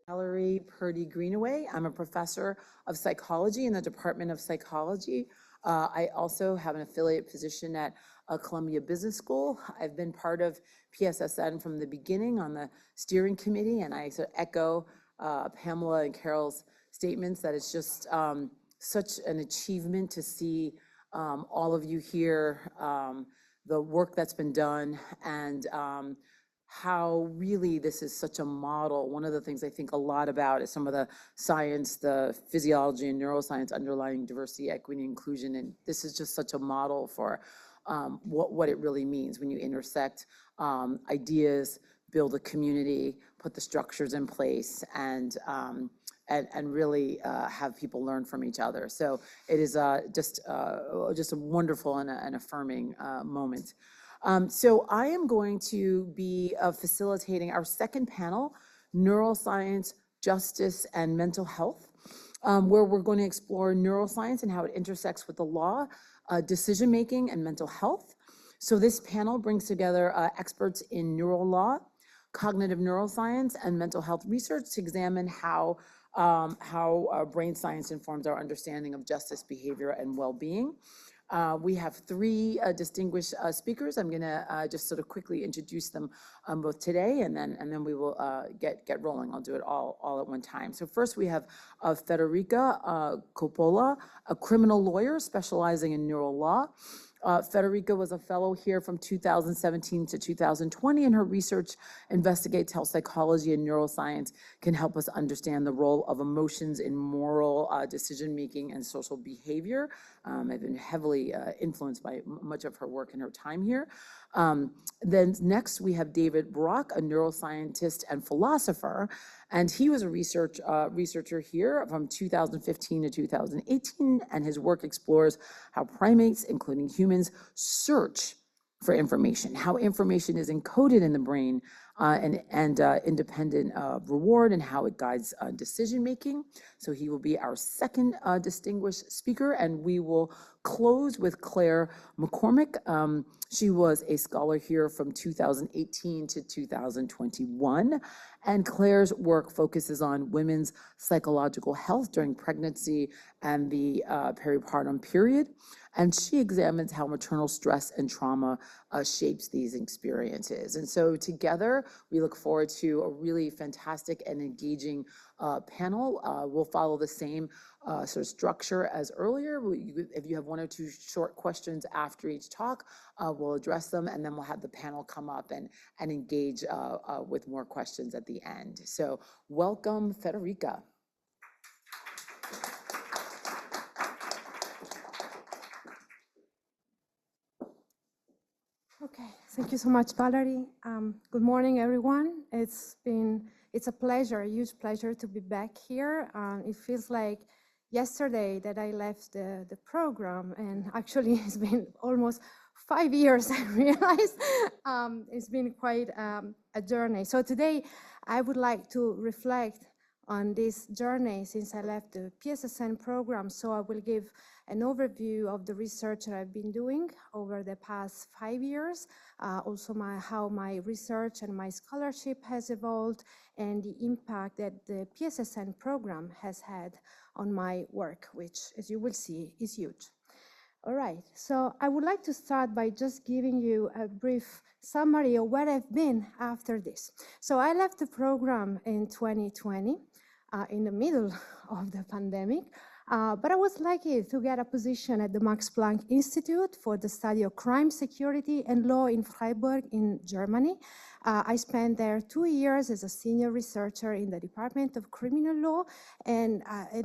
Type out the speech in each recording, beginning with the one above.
Valerie Purdie-Greenaway. I'm a professor of psychology in the Department of Psychology. I also have an affiliate position at Columbia Business School. I've been part of PSSN from the beginning on the steering committee, and I sort of echo Pamela and Carol's statements that it's just such an achievement to see all of you here, the work that's been done, and how really this is such a model. One of the things I think a lot about is some of the science, the physiology and neuroscience underlying diversity, equity, inclusion, and this is just such a model for what it really means when you intersect ideas, build a community, put the structures in place, and really have people learn from each other. So it is just a wonderful and an affirming moment. So I am going to be facilitating our second panel, Neuroscience, Justice, and Mental Health, where we're going to explore neuroscience and how it intersects with the law, decision-making, and mental health. So this panel brings together experts in neural law, cognitive neuroscience, and mental health research to examine how brain science informs our understanding of justice, behavior, and well-being. We have three distinguished speakers. I'm going to just sort of quickly introduce them both today, and then we will get rolling. I'll do it all at one time. So first we have Federica Coppola, a criminal lawyer specializing in neural law. Federica was a fellow here from 2017 to 2020, and her research investigates how psychology and neuroscience can help us understand the role of emotions in moral decision-making and social behavior. I've been heavily influenced by much of her work in her time here. Then next we have David Brock, a neuroscientist and philosopher, and he was a researcher here from 2015 to 2018, and his work explores how primates, including humans, search for information, how information is encoded in the brain and independent of reward, and how it guides decision-making. So he will be our second distinguished speaker, and we will close with Clare McCormack. She was a scholar here from 2018 to 2021, and Clare's work focuses on women's psychological health during pregnancy and the peripartum period, and she examines how maternal stress and trauma shapes these experiences. And so together, we look forward to a really fantastic and engaging panel. We'll follow the same sort of structure as earlier. If you have one or two short questions after each talk, we'll address them, and then we'll have the panel come up and engage with more questions at the end. So welcome, Federica. Okay, thank you so much, Valerie. Good morning, everyone. It's a pleasure, a huge pleasure to be back here. It feels like yesterday that I left the program, and actually it's been almost 5 years, I realized. It's been quite a journey. So today I would like to reflect on this journey since I left the PSSN program. So I will give an overview of the research that I've been doing over the past 5 years, also how my research and my scholarship has evolved, and the impact that the PSSN program has had on my work, which, as you will see, is huge. All right, so I would like to start by just giving you a brief summary of where I've been after this. So I left the program in 2020, in the middle of the pandemic, but I was lucky to get a position at the Max Planck Institute for the study of crime, security, and law in Freiburg in Germany. I spent there 2 years as a senior researcher in the Department of Criminal Law, and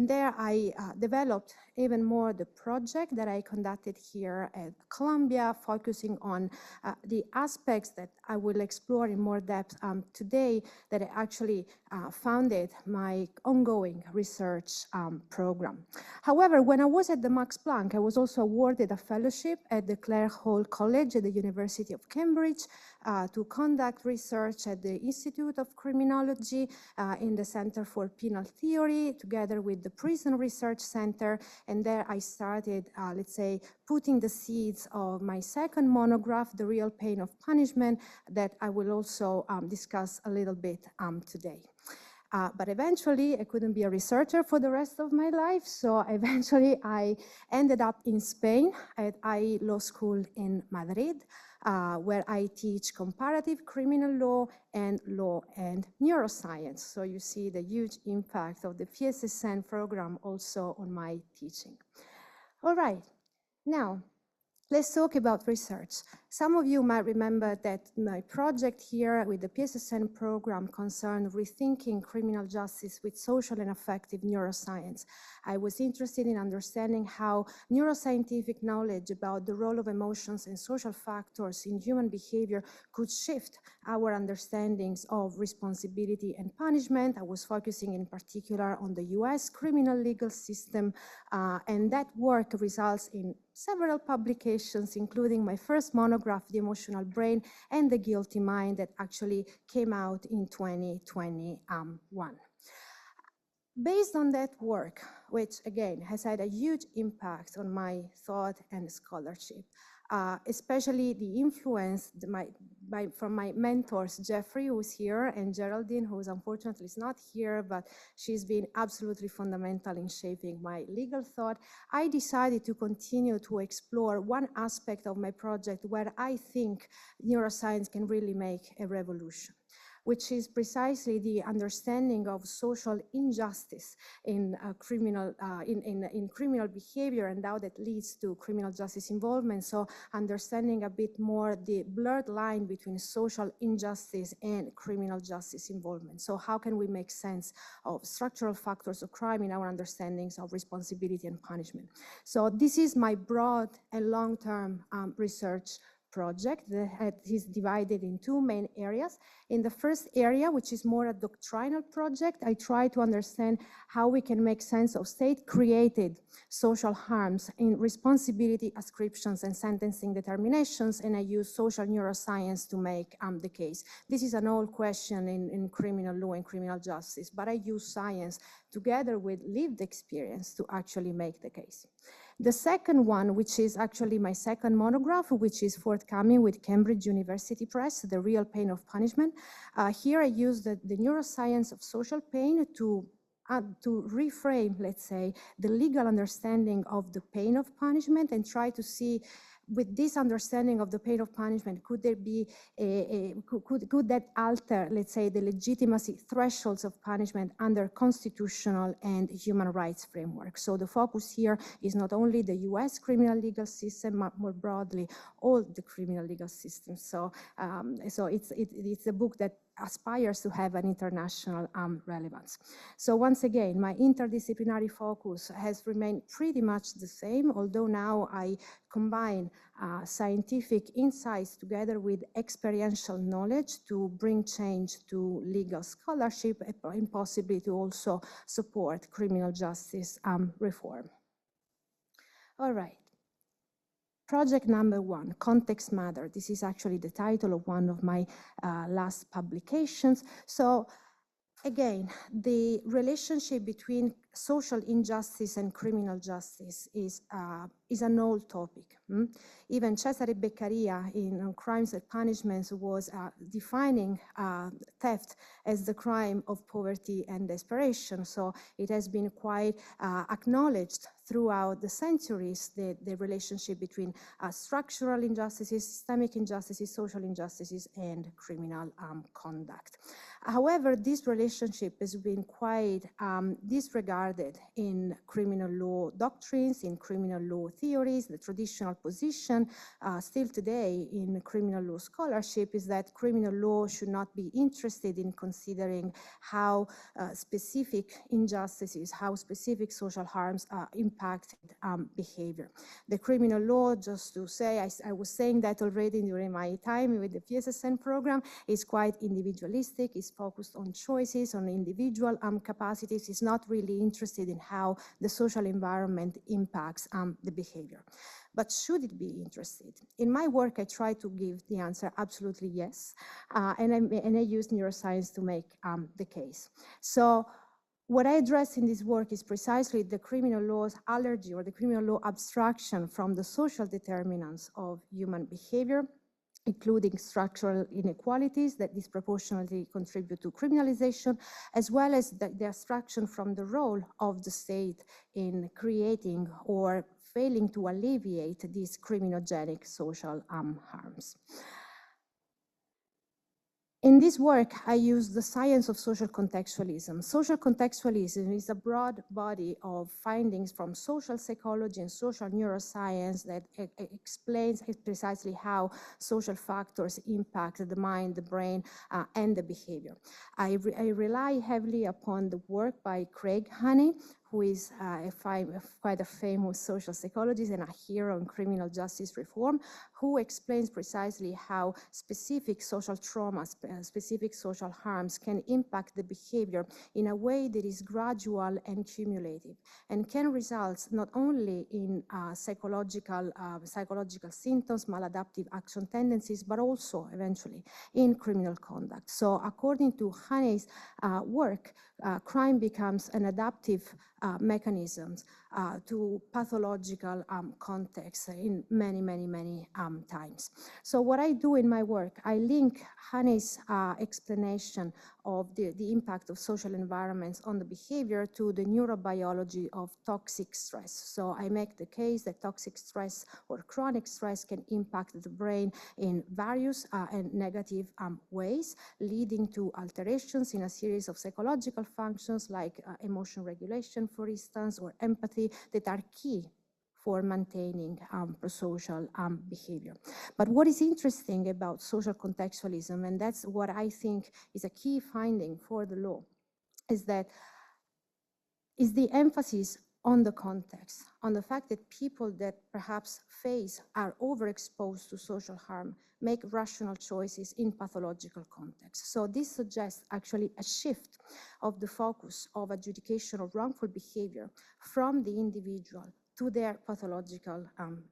there I developed even more the project that I conducted here at Columbia, focusing on the aspects that I will explore in more depth today, that I actually founded my ongoing research program. However, when I was at the Max Planck, I was also awarded a fellowship at the Clare Hall College at the University of Cambridge to conduct research at the Institute of Criminology in the Center for Penal Theory, together with the Prison Research Center. And there I started, let's say, putting the seeds of my second monograph, The Real Pain of Punishment, that I will also discuss a little bit today. But eventually, I couldn't be a researcher for the rest of my life, so eventually I ended up in Spain at IE Law School in Madrid, where I teach comparative criminal law and neuroscience. So you see the huge impact of the PSSN program also on my teaching. All right, now, let's talk about research. Some of you might remember that my project here with the PSSN program concerned rethinking criminal justice with social and affective neuroscience. I was interested in understanding how neuroscientific knowledge about the role of emotions and social factors in human behavior could shift our understandings of responsibility and punishment. I was focusing in particular on the US criminal legal system, and that work results in several publications, including my first monograph, The Emotional Brain and the Guilty Mind, that actually came out in 2021. Based on that work, which again has had a huge impact on my thought and scholarship, especially the influence from my mentors, Jeffrey, who's here, and Geraldine, who unfortunately is not here, but she's been absolutely fundamental in shaping my legal thought. I decided to continue to explore one aspect of my project where I think neuroscience can really make a revolution, which is precisely the understanding of social injustice in criminal behavior and how that leads to criminal justice involvement. So understanding a bit more the blurred line between social injustice and criminal justice involvement. So how can we make sense of structural factors of crime in our understandings of responsibility and punishment? So this is my broad and long-term research project that is divided in two main areas. In the first area, which is more a doctrinal project, I try to understand how we can make sense of state-created social harms in responsibility ascriptions and sentencing determinations, and I use social neuroscience to make the case. This is an old question in criminal law and criminal justice, but I use science together with lived experience to actually make the case. The second one, which is actually my second monograph, which is forthcoming with Cambridge University Press, The Real Pain of Punishment. Here I use the neuroscience of social pain to reframe, let's say, the legal understanding of the pain of punishment and try to see, with this understanding of the pain of punishment, could there be could that alter, let's say, the legitimacy thresholds of punishment under constitutional and human rights framework? So the focus here is not only the US criminal legal system, but more broadly, all the criminal legal systems. So, it's a book that aspires to have an international relevance. So once again, my interdisciplinary focus has remained pretty much the same, although now I combine scientific insights together with experiential knowledge to bring change to legal scholarship and possibly to also support criminal justice reform. All right. Project number one, Context Matter. This is actually the title of one of my last publications. So again, the relationship between social injustice and criminal justice is an old topic. Even Cesare Beccaria in Crimes and Punishments was defining theft as the crime of poverty and desperation. So it has been quite acknowledged throughout the centuries, the relationship between structural injustices, systemic injustices, social injustices, and criminal conduct. However, this relationship has been quite disregarded in criminal law doctrines, in criminal law theories. The traditional position still today in criminal law scholarship is that criminal law should not be interested in considering how specific injustices, how specific social harms impacted behavior. The criminal law, just to say, I was saying that already during my time with the PSSN program, is quite individualistic, is focused on choices, on individual capacities, is not really interested in how the social environment impacts the behavior. But should it be interested? In my work, I try to give the answer absolutely yes, and I use neuroscience to make the case. So what I address in this work is precisely the criminal law's allergy or the criminal law abstraction from the social determinants of human behavior. including structural inequalities that disproportionately contribute to criminalization, as well as the abstraction from the role of the state in creating or failing to alleviate these criminogenic social harms. In this work, I use the science of social contextualism. Social contextualism is a broad body of findings from social psychology and social neuroscience that explains precisely how social factors impact the mind, the brain, and the behavior. I rely heavily upon the work by Craig Honey, who is quite a famous social psychologist and a hero in criminal justice reform, who explains precisely how specific social traumas, specific social harms can impact the behavior in a way that is gradual and cumulative, and can result not only in psychological symptoms, maladaptive action tendencies, but also eventually in criminal conduct. So according to Honey's work, crime becomes an adaptive mechanisms to pathological contexts in many times. So what I do in my work, I link Honey's explanation of the impact of social environments on the behavior to the neurobiology of toxic stress. So I make the case that toxic stress or chronic stress can impact the brain in various and negative ways, leading to alterations in a series of psychological functions like emotion regulation, for instance, or empathy, that are key for maintaining prosocial behavior. But what is interesting about social contextualism, and that's what I think is a key finding for the law, is the emphasis on the context, on the fact that people that perhaps are overexposed to social harm make rational choices in pathological context. So this suggests actually a shift of the focus of adjudication of wrongful behavior from the individual to their pathological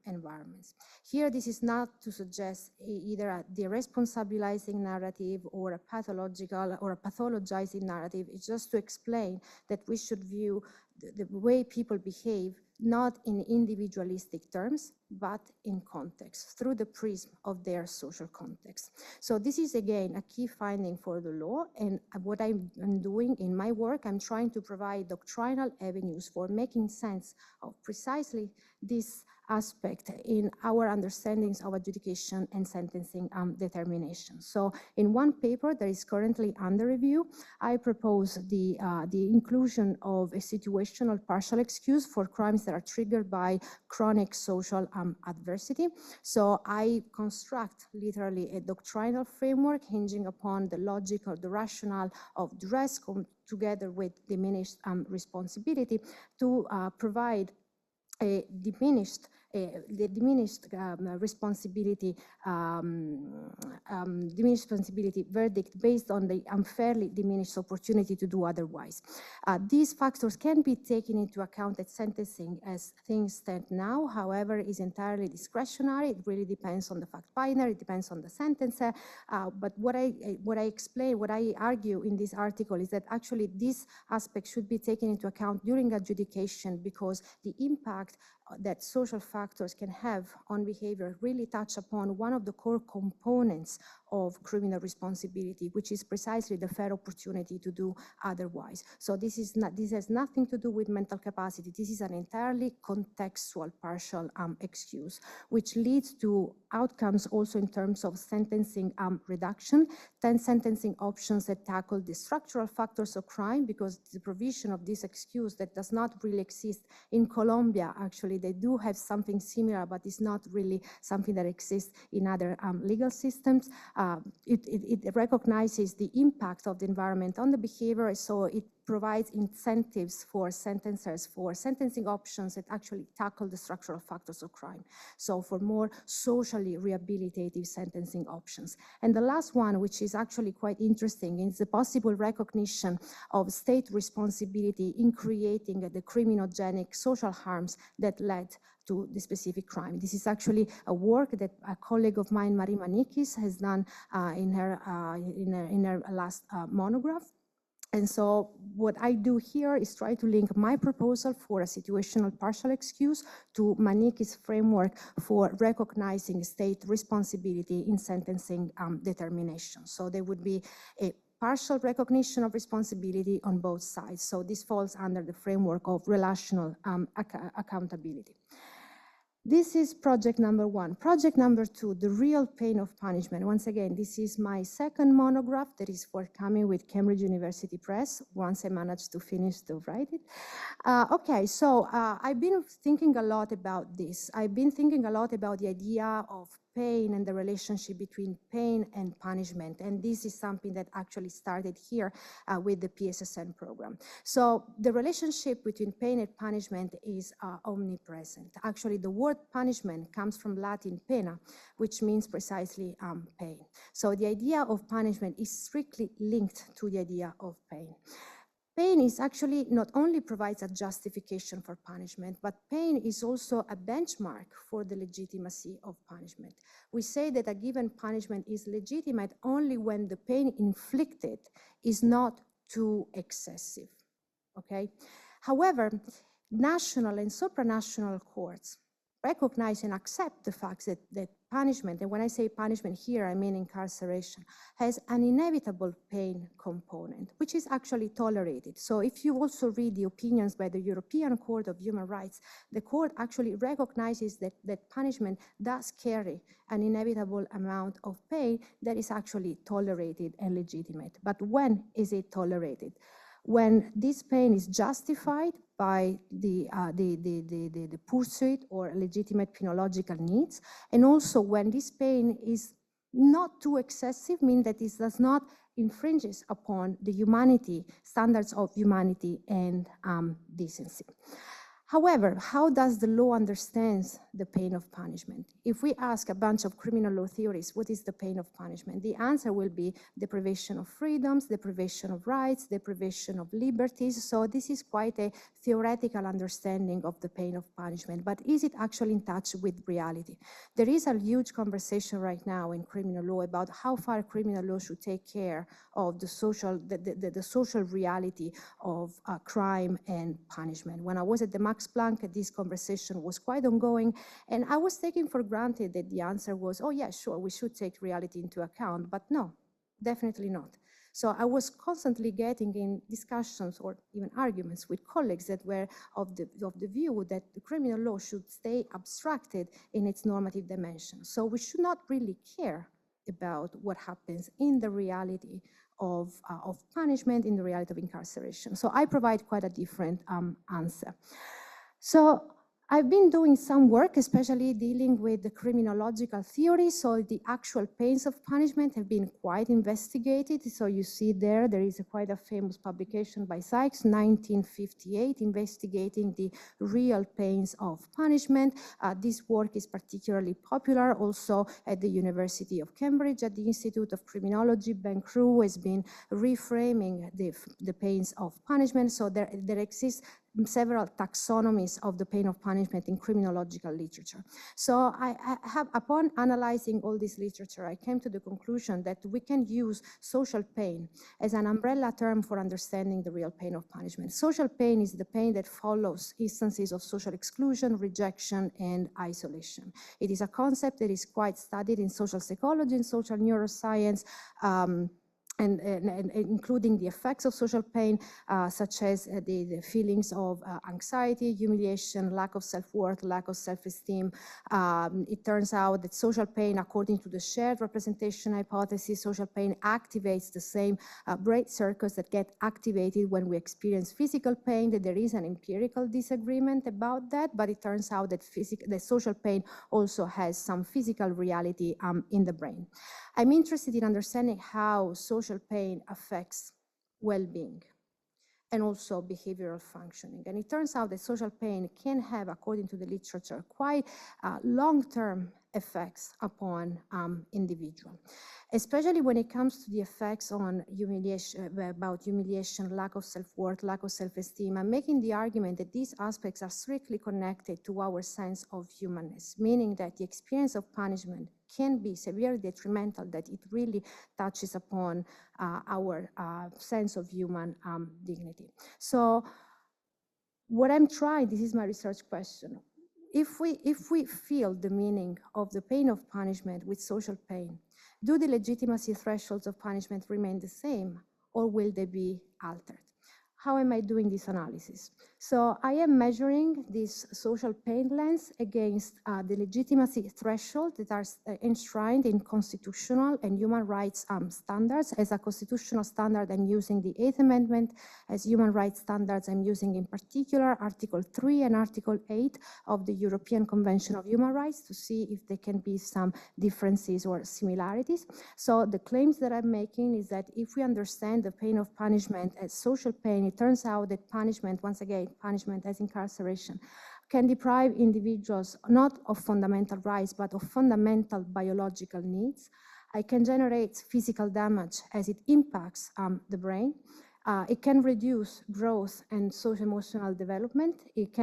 environments. Here, this is not to suggest either a deresponsabilizing narrative or a pathological or a pathologizing narrative. It's just to explain that we should view the way people behave not in individualistic terms, but in context, through the prism of their social context. So this is, again, a key finding for the law, and what I'm doing in my work, I'm trying to provide doctrinal avenues for making sense of precisely this aspect in our understandings of adjudication and sentencing determination. So in one paper that is currently under review, I propose the inclusion of a situational partial excuse for crimes that are triggered by chronic social adversity. So I construct literally a doctrinal framework hinging upon the logic or the rationale of duress together with diminished responsibility to provide a diminished responsibility verdict based on the unfairly diminished opportunity to do otherwise. These factors can be taken into account at sentencing as things stand now. However, is entirely discretionary. It really depends on the fact finder. It depends on the sentencer. But what I argue in this article is that actually this aspect should be taken into account during adjudication, because the impact that social factors can have on behavior really touch upon one of the core components of criminal responsibility, which is precisely the fair opportunity to do otherwise. So this has nothing to do with mental capacity. This is an entirely contextual partial excuse, which leads to outcomes also in terms of sentencing reduction, 10 sentencing options that tackle the structural factors of crime, because the provision of this excuse that does not really exist in Colombia, actually they do have something similar, but it's not really something that exists in other legal systems. It recognizes the impact of the environment on the behavior, so it provides incentives for sentencers for sentencing options that actually tackle the structural factors of crime. So for more socially rehabilitative sentencing options. And the last one, which is actually quite interesting, is the possible recognition of state responsibility in creating the criminogenic social harms that led to the specific crime. This is actually a work that a colleague of mine, Marie Manikis, has done in her last monograph. And so what I do here is try to link my proposal for a situational partial excuse to Maniki's framework for recognizing state responsibility in sentencing determination. So there would be a partial recognition of responsibility on both sides. So this falls under the framework of relational accountability. This is project number 1. Project number 2, the real pain of punishment. Once again, this is my second monograph that is forthcoming with Cambridge University Press, once I managed to finish to write it. Okay, so I've been thinking a lot about this. I've been thinking a lot about the idea of pain and the relationship between pain and punishment. And this is something that actually started here with the PSSN program. So the relationship between pain and punishment is omnipresent. Actually, the word punishment comes from Latin pena, which means precisely pain. So the idea of punishment is strictly linked to the idea of pain. Pain is actually not only provides a justification for punishment, but pain is also a benchmark for the legitimacy of punishment. We say that a given punishment is legitimate only when the pain inflicted is not too excessive, okay? However, national and supranational courts recognize and accept the fact that punishment, and when I say punishment here, I mean incarceration, has an inevitable pain component, which is actually tolerated. So if you also read the opinions by the European Court of Human Rights, the court actually recognizes that punishment does carry an inevitable amount of pain that is actually tolerated and legitimate. But when is it tolerated? When this pain is justified by the pursuit or legitimate penological needs, and also when this pain is not too excessive, meaning that it does not infringes upon the humanity, standards of humanity and decency. However, how does the law understand the pain of punishment? If we ask a bunch of criminal law theorists, what is the pain of punishment? The answer will be deprivation of freedoms, deprivation of rights, deprivation of liberties. So this is quite a theoretical understanding of the pain of punishment, but is it actually in touch with reality? There is a huge conversation right now in criminal law about how far criminal law should take care of the social reality of crime and punishment. When I was at the Max Planck, this conversation was quite ongoing, and I was taking for granted that the answer was, oh yeah, sure, we should take reality into account, but no, definitely not. So I was constantly getting in discussions or even arguments with colleagues that were of the view that the criminal law should stay abstracted in its normative dimension. So we should not really care about what happens in the reality of punishment, in the reality of incarceration. So I provide quite a different answer. So I've been doing some work, especially dealing with the criminological theory. So the actual pains of punishment have been quite investigated. So you see there is quite a famous publication by Sykes, 1958, investigating the real pains of punishment. This work is particularly popular also at the University of Cambridge, at the Institute of Criminology. Ben Crew has been reframing the pains of punishment. So there exists several taxonomies of the pain of punishment in criminological literature. So upon analyzing all this literature, I came to the conclusion that we can use social pain as an umbrella term for understanding the real pain of punishment. Social pain is the pain that follows instances of social exclusion, rejection, and isolation. It is a concept that is quite studied in social psychology and social neuroscience, and including the effects of social pain, such as the feelings of anxiety, humiliation, lack of self-worth, lack of self-esteem. It turns out that social pain, according to the shared representation hypothesis, social pain activates the same brain circuits that get activated when we experience physical pain, that there is an empirical disagreement about that, but it turns out that social pain also has some physical reality in the brain. I'm interested in understanding how social pain affects well-being and also behavioral functioning. And it turns out that social pain can have, according to the literature, quite long-term effects upon individual, especially when it comes to the effects on humiliation, lack of self-worth, lack of self-esteem. I'm making the argument that these aspects are strictly connected to our sense of humanness, meaning that the experience of punishment can be severely detrimental, that it really touches upon our sense of human dignity. So what I'm trying, this is my research question. If we feel the meaning of the pain of punishment with social pain, do the legitimacy thresholds of punishment remain the same, or will they be altered? How am I doing this analysis? So I am measuring this social pain lens against the legitimacy threshold that are enshrined in constitutional and human rights standards. As a constitutional standard, I'm using the 8th Amendment. As human rights standards, I'm using in particular Article 3 and Article 8 of the European Convention of Human Rights to see if there can be some differences or similarities. So the claims that I'm making is that if we understand the pain of punishment as social pain, it turns out that punishment, once again, punishment as incarceration, can deprive individuals not of fundamental rights, but of fundamental biological needs. It can generate physical damage as it impacts the brain. It can reduce growth and social-emotional development. It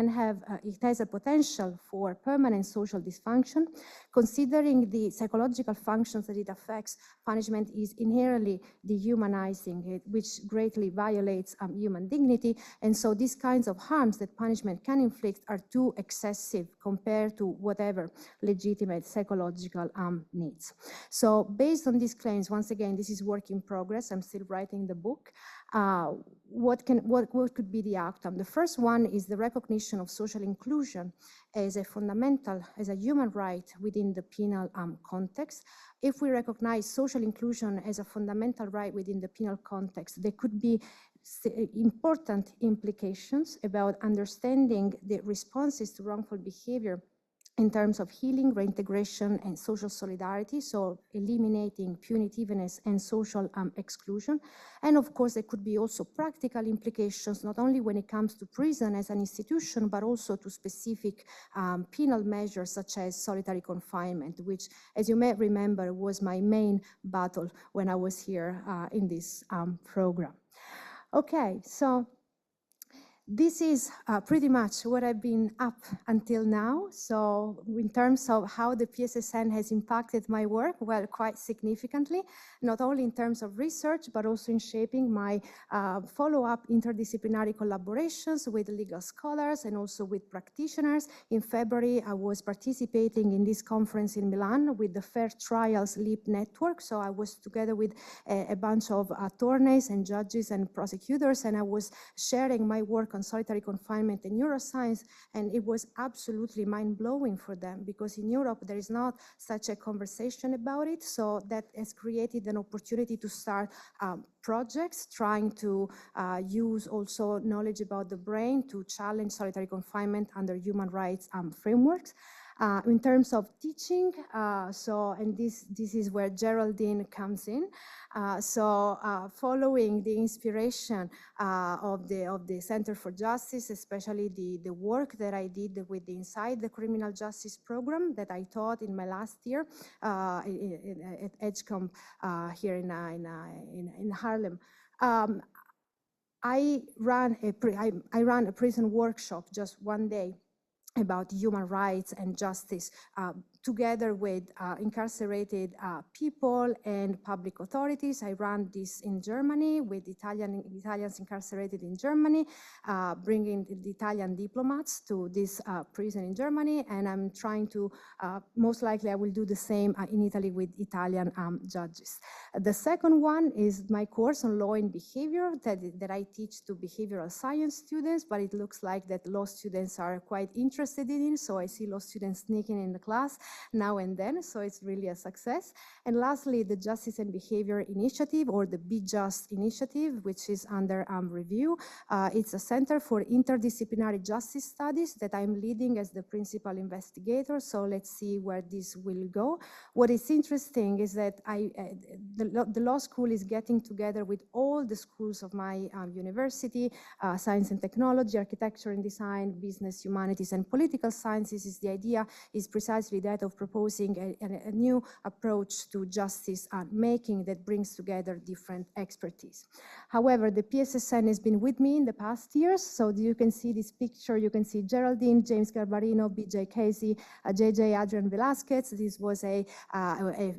has a potential for permanent social dysfunction. Considering the psychological functions that it affects, punishment is inherently dehumanizing, which greatly violates human dignity. And so these kinds of harms that punishment can inflict are too excessive compared to whatever legitimate psychological needs. So based on these claims, once again, this is work in progress. I'm still writing the book. What could be the outcome? The first one is the recognition of social inclusion as a fundamental, as a human right within the penal context. If we recognize social inclusion as a fundamental right within the penal context, there could be important implications about understanding the responses to wrongful behavior in terms of healing, reintegration, and social solidarity, so eliminating punitiveness and social exclusion. And of course, there could be also practical implications, not only when it comes to prison as an institution, but also to specific penal measures such as solitary confinement, which, as you may remember, was my main battle when I was here in this program. Okay, so this is pretty much what I've been up until now. So in terms of how the PSSN has impacted my work, well, quite significantly, not only in terms of research, but also in shaping my follow-up interdisciplinary collaborations with legal scholars and also with practitioners. In February, I was participating in this conference in Milan with the Fair Trials LEAP network. So I was together with a bunch of attorneys and judges and prosecutors, and I was sharing my work on solitary confinement and neuroscience, and it was absolutely mind-blowing for them because in Europe there is not such a conversation about it, so that has created an opportunity to start projects trying to use also knowledge about the brain to challenge solitary confinement under human rights frameworks. In terms of teaching, and this is where Geraldine comes in. Following the inspiration of the Center for Justice, especially the work that I did with the Inside the Criminal Justice program that I taught in my last year at Edgecombe here in Harlem. I ran a prison workshop just one day about human rights and justice together with incarcerated people and public authorities. I ran this in Germany with Italians incarcerated in Germany, bringing the Italian diplomats to this prison in Germany, and I'm trying to, most likely I will do the same in Italy with Italian judges. The second one is my course on law and behavior that I teach to behavioral science students, but it looks like that law students are quite interested in it, so I see law students sneaking in the class now and then, so it's really a success. And lastly, the Justice and Behavior Initiative, or the Be Just Initiative, which is under review. It's a center for interdisciplinary justice studies that I'm leading as the principal investigator, so let's see where this will go. What is interesting is that the law school is getting together with all the schools of my university, science and technology, architecture and design, business, humanities, and political sciences. The idea is precisely that of proposing a new approach to justice making that brings together different expertise. However, the PSSN has been with me in the past years, so you can see this picture, you can see Geraldine, James Garbarino, BJ Casey, JJ Adrian Velasquez. This was a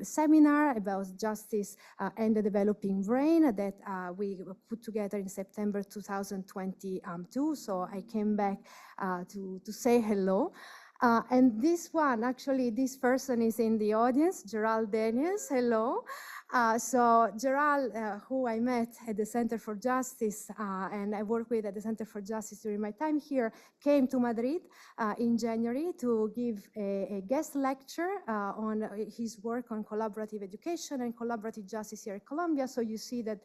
seminar about justice and the developing brain that we put together in September 2022, so I came back to say hello. And this one, actually, this person is in the audience, Gerald Daniels, hello. So Gerald, who I met at the Center for Justice, and I worked with at the Center for Justice during my time here, came to Madrid in January to give a guest lecture on his work on collaborative education and collaborative justice here at Columbia. So you see that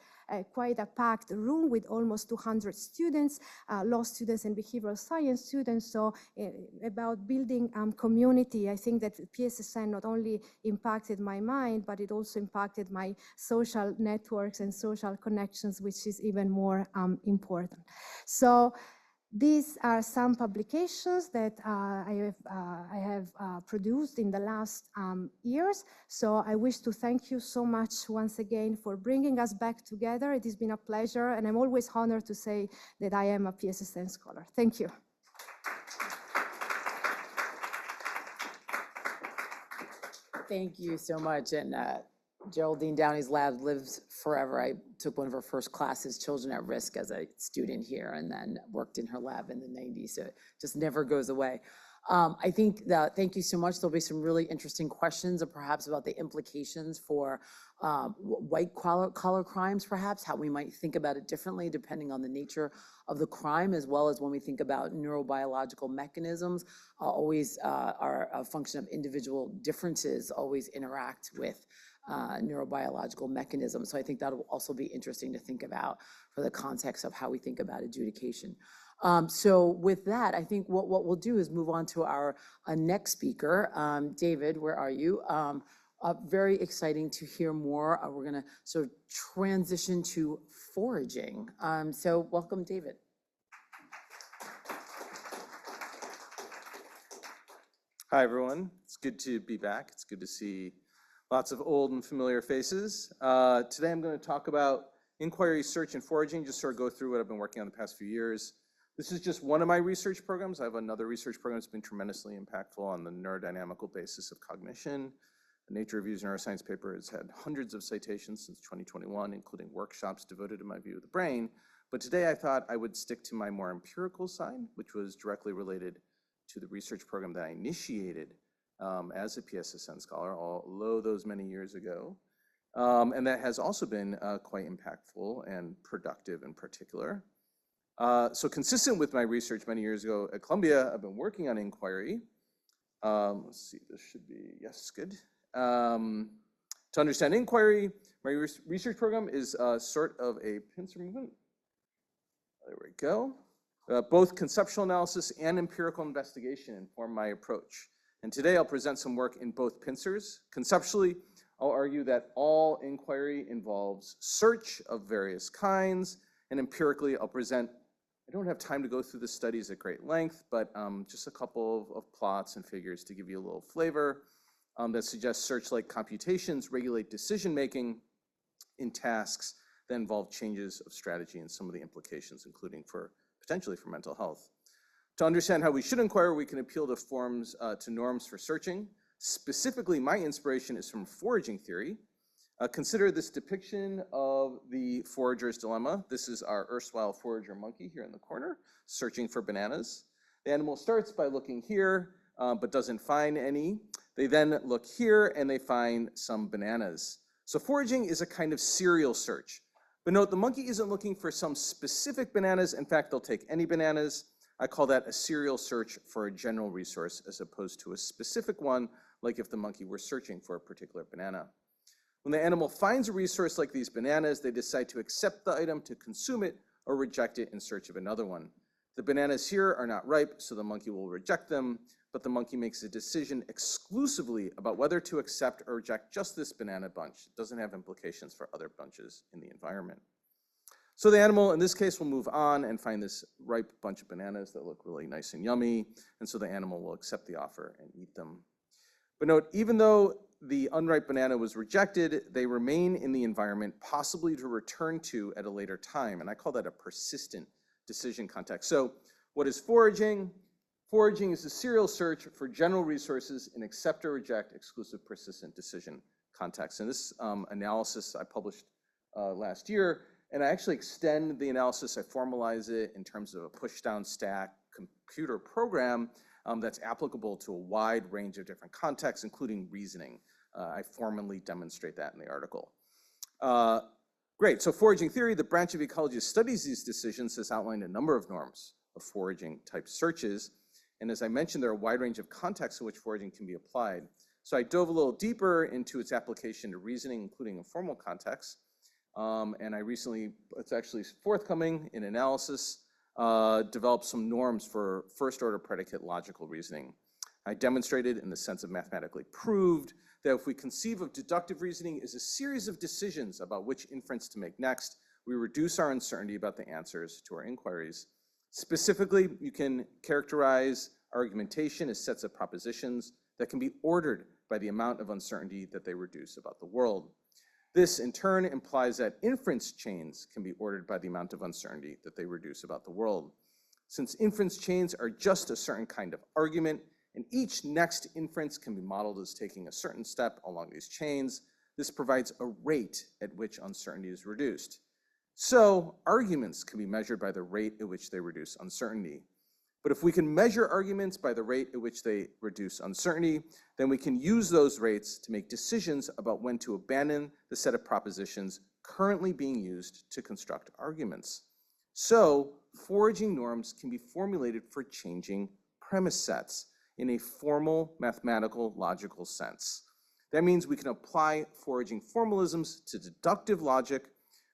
quite a packed room with almost 200 students, law students and behavioral science students. So about building community, I think that PSSN not only impacted my mind, but it also impacted my social networks and social connections, which is even more important. So these are some publications that I have produced in the last years. So I wish to thank you so much once again for bringing us back together. It has been a pleasure, and I'm always honored to say that I am a PSSN scholar. Thank you. Thank you so much. And Geraldine Downey's lab lives forever. I took one of her first classes, Children at Risk, as a student here, and then worked in her lab in the 90s. So it just never goes away. I think that, thank you so much. There'll be some really interesting questions, perhaps about the implications for white collar crimes, perhaps, how we might think about it differently depending on the nature of the crime, as well as when we think about neurobiological mechanisms, always are a function of individual differences, always interact with neurobiological mechanisms. So I think that will also be interesting to think about for the context of how we think about adjudication. So with that, I think what we'll do is move on to our next speaker. David, where are you? Very exciting to hear more. We're going to sort of transition to foraging. So welcome, David. Hi, everyone. It's good to be back. It's good to see lots of old and familiar faces. Today I'm going to talk about inquiry, search, and foraging, just sort of go through what I've been working on the past few years. This is just one of my research programs. I have another research program that's been tremendously impactful on the neurodynamical basis of cognition. The Nature Reviews Neuroscience paper has had hundreds of citations since 2021, including workshops devoted to my view of the brain. But today I thought I would stick to my more empirical side, which was directly related to the research program that I initiated as a PSSN scholar, although those many years ago. And that has also been quite impactful and productive in particular. So consistent with my research many years ago at Columbia, I've been working on inquiry. Let's see, this should be, yes, good. To understand inquiry, my research program is sort of a pincer movement. There we go. Both conceptual analysis and empirical investigation inform my approach. And today I'll present some work in both pincers. Conceptually, I'll argue that all inquiry involves search of various kinds, and empirically I'll present, I don't have time to go through the studies at great length, but just a couple of plots and figures to give you a little flavor that suggests search-like computations regulate decision-making in tasks that involve changes of strategy and some of the implications, including potentially for mental health. To understand how we should inquire, we can appeal to to norms for searching. Specifically, my inspiration is from foraging theory. Consider this depiction of the forager's dilemma. This is our erstwhile forager monkey here in the corner, searching for bananas. The animal starts by looking here, but doesn't find any. They then look here and they find some bananas. So foraging is a kind of serial search. But note, the monkey isn't looking for some specific bananas. In fact, they'll take any bananas. I call that a serial search for a general resource as opposed to a specific one, like if the monkey were searching for a particular banana. When the animal finds a resource like these bananas, they decide to accept the item, to consume it, or reject it in search of another one. The bananas here are not ripe, so the monkey will reject them, but the monkey makes a decision exclusively about whether to accept or reject just this banana bunch. It doesn't have implications for other bunches in the environment. So the animal, in this case, will move on and find this ripe bunch of bananas that look really nice and yummy, and so the animal will accept the offer and eat them. But note, even though the unripe banana was rejected, they remain in the environment, possibly to return to at a later time. And I call that a persistent decision context. So what is foraging? Foraging is a serial search for general resources in accept or reject exclusive persistent decision context. And this analysis I published last year, and I actually extend the analysis, I formalize it in terms of a push-down stack computer program that's applicable to a wide range of different contexts, including reasoning. I formally demonstrate that in the article. Great, so foraging theory, the branch of ecology that studies these decisions, has outlined a number of norms of foraging type searches. And as I mentioned, there are a wide range of contexts in which foraging can be applied. So I dove a little deeper into its application to reasoning, including informal contexts. And I recently, it's actually forthcoming in analysis, developed some norms for first order predicate logical reasoning. I demonstrated, in the sense of mathematically proved, that if we conceive of deductive reasoning as a series of decisions about which inference to make next, we reduce our uncertainty about the answers to our inquiries. Specifically, you can characterize argumentation as sets of propositions that can be ordered by the amount of uncertainty that they reduce about the world. This, in turn, implies that inference chains can be ordered by the amount of uncertainty that they reduce about the world. Since inference chains are just a certain kind of argument, and each next inference can be modeled as taking a certain step along these chains, this provides a rate at which uncertainty is reduced. So arguments can be measured by the rate at which they reduce uncertainty. But if we can measure arguments by the rate at which they reduce uncertainty, then we can use those rates to make decisions about when to abandon the set of propositions currently being used to construct arguments. So foraging norms can be formulated for changing premise sets in a formal mathematical logical sense. That means we can apply foraging formalisms to deductive logic,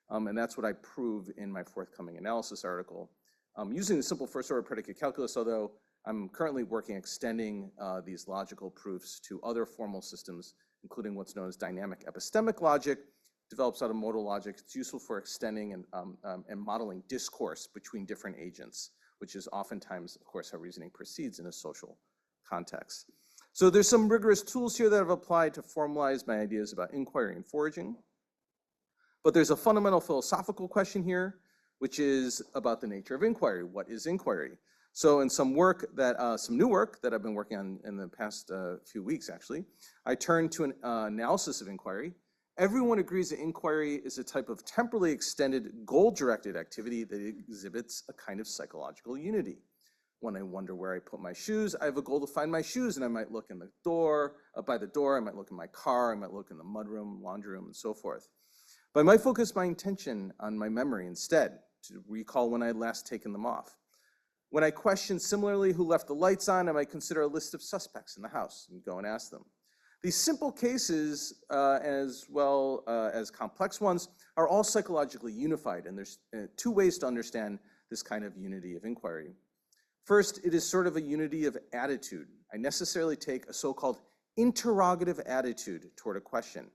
and that's what I prove in my forthcoming analysis article. Using the simple first order predicate calculus, although I'm currently working extending these logical proofs to other formal systems, including what's known as dynamic epistemic logic, develops out of modal logic. It's useful for extending and modeling discourse between different agents, which is oftentimes, of course, how reasoning proceeds in a social context. So there's some rigorous tools here that I've applied to formalize my ideas about inquiry and foraging. But there's a fundamental philosophical question here, which is about the nature of inquiry. What is inquiry? So in some work that, some new work that I've been working on in the past few weeks, actually, I turned to an analysis of inquiry. Everyone agrees that inquiry is a type of temporally extended, goal-directed activity that exhibits a kind of psychological unity. When I wonder where I put my shoes, I have a goal to find my shoes, and I might look in the door, by the door, I might look in my car, I might look in the mudroom, laundry room, and so forth. But I might focus my attention on my memory instead, to recall when I had last taken them off. When I question similarly who left the lights on, I might consider a list of suspects in the house and go and ask them. These simple cases, as well as complex ones, are all psychologically unified, and there's two ways to understand this kind of unity of inquiry. First, it is sort of a unity of attitude. I necessarily take a so-called interrogative attitude toward a question.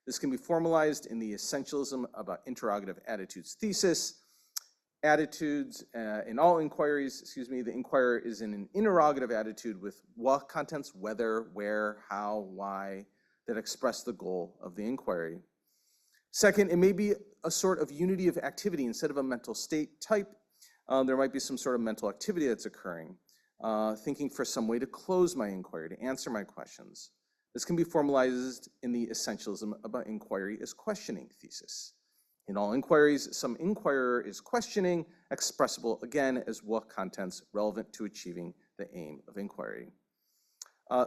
This can be formalized in the Essentialism about Interrogative Attitudes thesis. Attitudes, in all inquiries, the inquirer is in an interrogative attitude with what contents, whether, where, how, why, that express the goal of the inquiry. Second, it may be a sort of unity of activity instead of a mental state type. There might be some sort of mental activity that's occurring, thinking for some way to close my inquiry, to answer my questions. This can be formalized in the Essentialism about Inquiry as Questioning thesis. In all inquiries, some inquirer is questioning, expressible again as what contents relevant to achieving the aim of inquiry.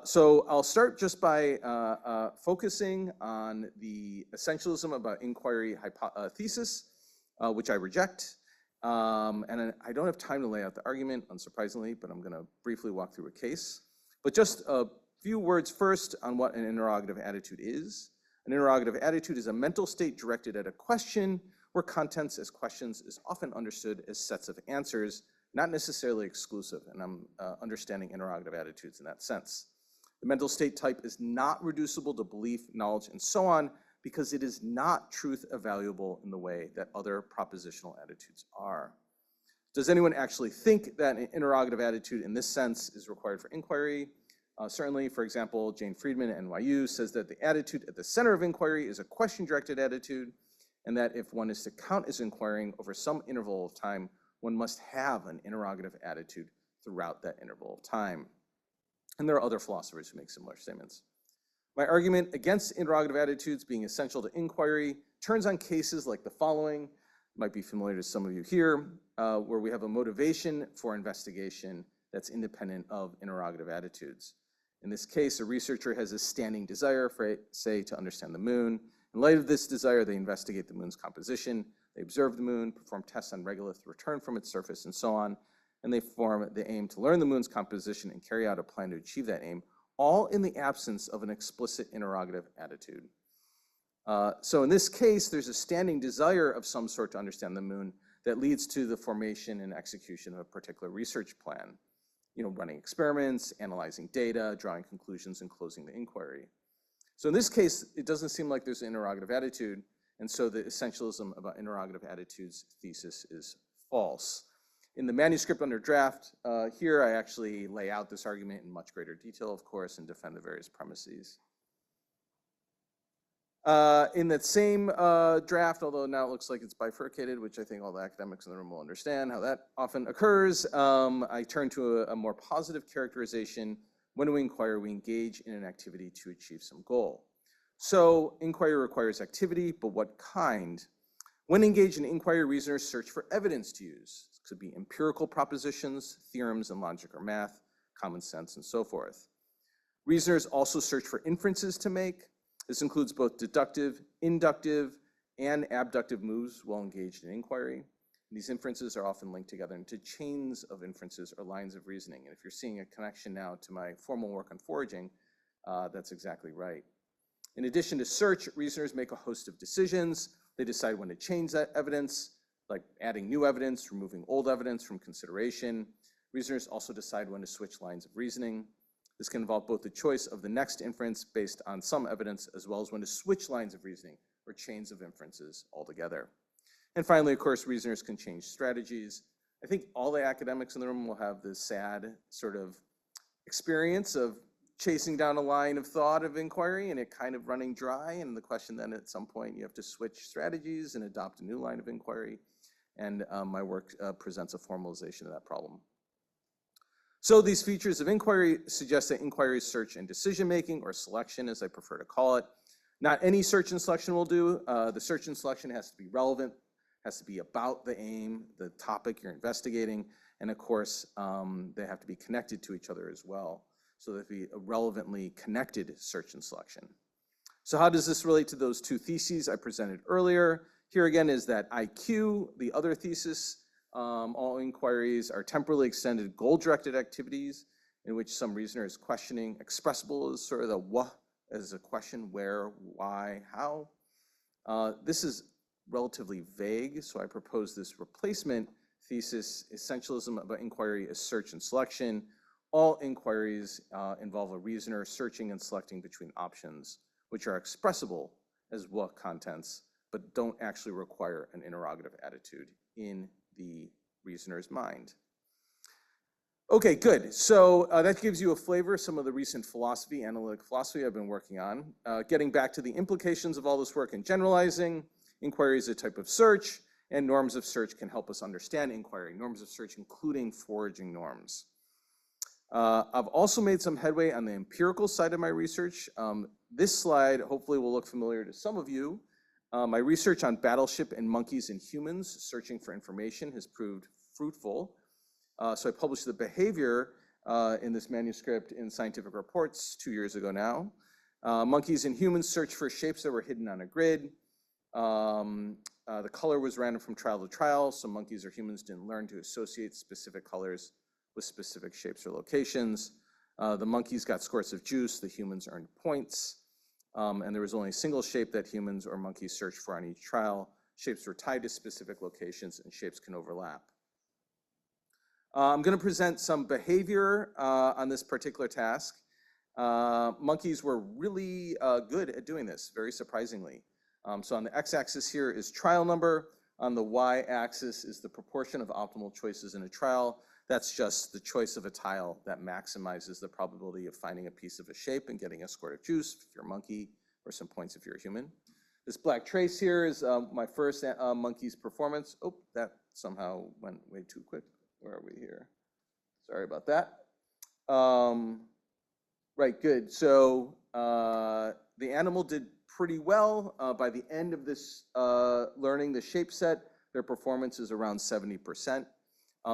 So I'll start just by focusing on the Essentialism about Inquiry thesis, which I reject. And I don't have time to lay out the argument, unsurprisingly, but I'm going to briefly walk through a case. But just a few words first on what an interrogative attitude is. An interrogative attitude is a mental state directed at a question where contents as questions is often understood as sets of answers, not necessarily exclusive, and I'm understanding interrogative attitudes in that sense. The mental state type is not reducible to belief, knowledge, and so on, because it is not truth evaluable in the way that other propositional attitudes are. Does anyone actually think that an interrogative attitude in this sense is required for inquiry? Certainly, for example, Jane Friedman at NYU says that the attitude at the center of inquiry is a question-directed attitude, and that if one is to count as inquiring over some interval of time, one must have an interrogative attitude throughout that interval of time. And there are other philosophers who make similar statements. My argument against interrogative attitudes being essential to inquiry turns on cases like the following, might be familiar to some of you here, where we have a motivation for investigation that's independent of interrogative attitudes. In this case, a researcher has a standing desire for, say, to understand the moon. In light of this desire, they investigate the moon's composition, they observe the moon, perform tests on regolith return from its surface, and so on, and they form the aim to learn the moon's composition and carry out a plan to achieve that aim, all in the absence of an explicit interrogative attitude. So in this case, there's a standing desire of some sort to understand the moon that leads to the formation and execution of a particular research plan. Running experiments, analyzing data, drawing conclusions, and closing the inquiry. So in this case, it doesn't seem like there's an interrogative attitude, and so the essentialism about interrogative attitudes thesis is false. In the manuscript under draft, here I actually lay out this argument in much greater detail, of course, and defend the various premises. In that same draft, although now it looks like it's bifurcated, which I think all the academics in the room will understand how that often occurs, I turn to a more positive characterization. When we inquire, we engage in an activity to achieve some goal. So inquiry requires activity, but what kind? When engaged in inquiry, reasoners search for evidence to use. This could be empirical propositions, theorems in logic or math, common sense, and so forth. Reasoners also search for inferences to make. This includes both deductive, inductive, and abductive moves while engaged in inquiry. These inferences are often linked together into chains of inferences or lines of reasoning. And if you're seeing a connection now to my formal work on foraging, that's exactly right. In addition to search, reasoners make a host of decisions. They decide when to change that evidence, like adding new evidence, removing old evidence from consideration. Reasoners also decide when to switch lines of reasoning. This can involve both the choice of the next inference based on some evidence, as well as when to switch lines of reasoning or chains of inferences altogether. And finally, of course, reasoners can change strategies. I think all the academics in the room will have this sad sort of experience of chasing down a line of thought of inquiry and it kind of running dry. And the question then at some point, you have to switch strategies and adopt a new line of inquiry. And my work presents a formalization of that problem. So these features of inquiry suggest that inquiry is search and decision-making, or selection, as I prefer to call it. Not any search and selection will do. The search and selection has to be relevant, has to be about the aim, the topic you're investigating, and of course, they have to be connected to each other as well, so that be a relevantly connected search and selection. So how does this relate to those two theses I presented earlier? Here again is that IQ, the other thesis. All inquiries are temporally extended goal-directed activities in which some reasoner is questioning. Expressible is sort of the what as a question, where, why, how. This is relatively vague, so I propose this replacement thesis, essentialism about inquiry as search and selection. All inquiries involve a reasoner searching and selecting between options, which are expressible as what contents, but don't actually require an interrogative attitude in the reasoner's mind. Okay, good. So that gives you a flavor of some of the recent philosophy, analytic philosophy I've been working on. Getting back to the implications of all this work and generalizing, inquiry is a type of search, and norms of search can help us understand inquiry. Norms of search including foraging norms. I've also made some headway on the empirical side of my research. This slide hopefully will look familiar to some of you. My research on battleship and monkeys and humans searching for information has proved fruitful. So I published the behavior in this manuscript in Scientific Reports 2 years ago now. Monkeys and humans searched for shapes that were hidden on a grid. The color was random from trial to trial, so monkeys or humans didn't learn to associate specific colors with specific shapes or locations. The monkeys got scores of juice, the humans earned points. And there was only a single shape that humans or monkeys searched for on each trial. Shapes were tied to specific locations and shapes can overlap. I'm going to present some behavior on this particular task. Monkeys were really good at doing this, very surprisingly. So on the x-axis here is trial number. On the y-axis is the proportion of optimal choices in a trial. That's just the choice of a tile that maximizes the probability of finding a piece of a shape and getting a squirt of juice if you're a monkey, or some points if you're a human. This black trace here is my first monkey's performance. Oh, that somehow went way too quick. Where are we here? Sorry about that. Right, good. So the animal did pretty well. By the end of this learning the shape set, their performance is around 70%.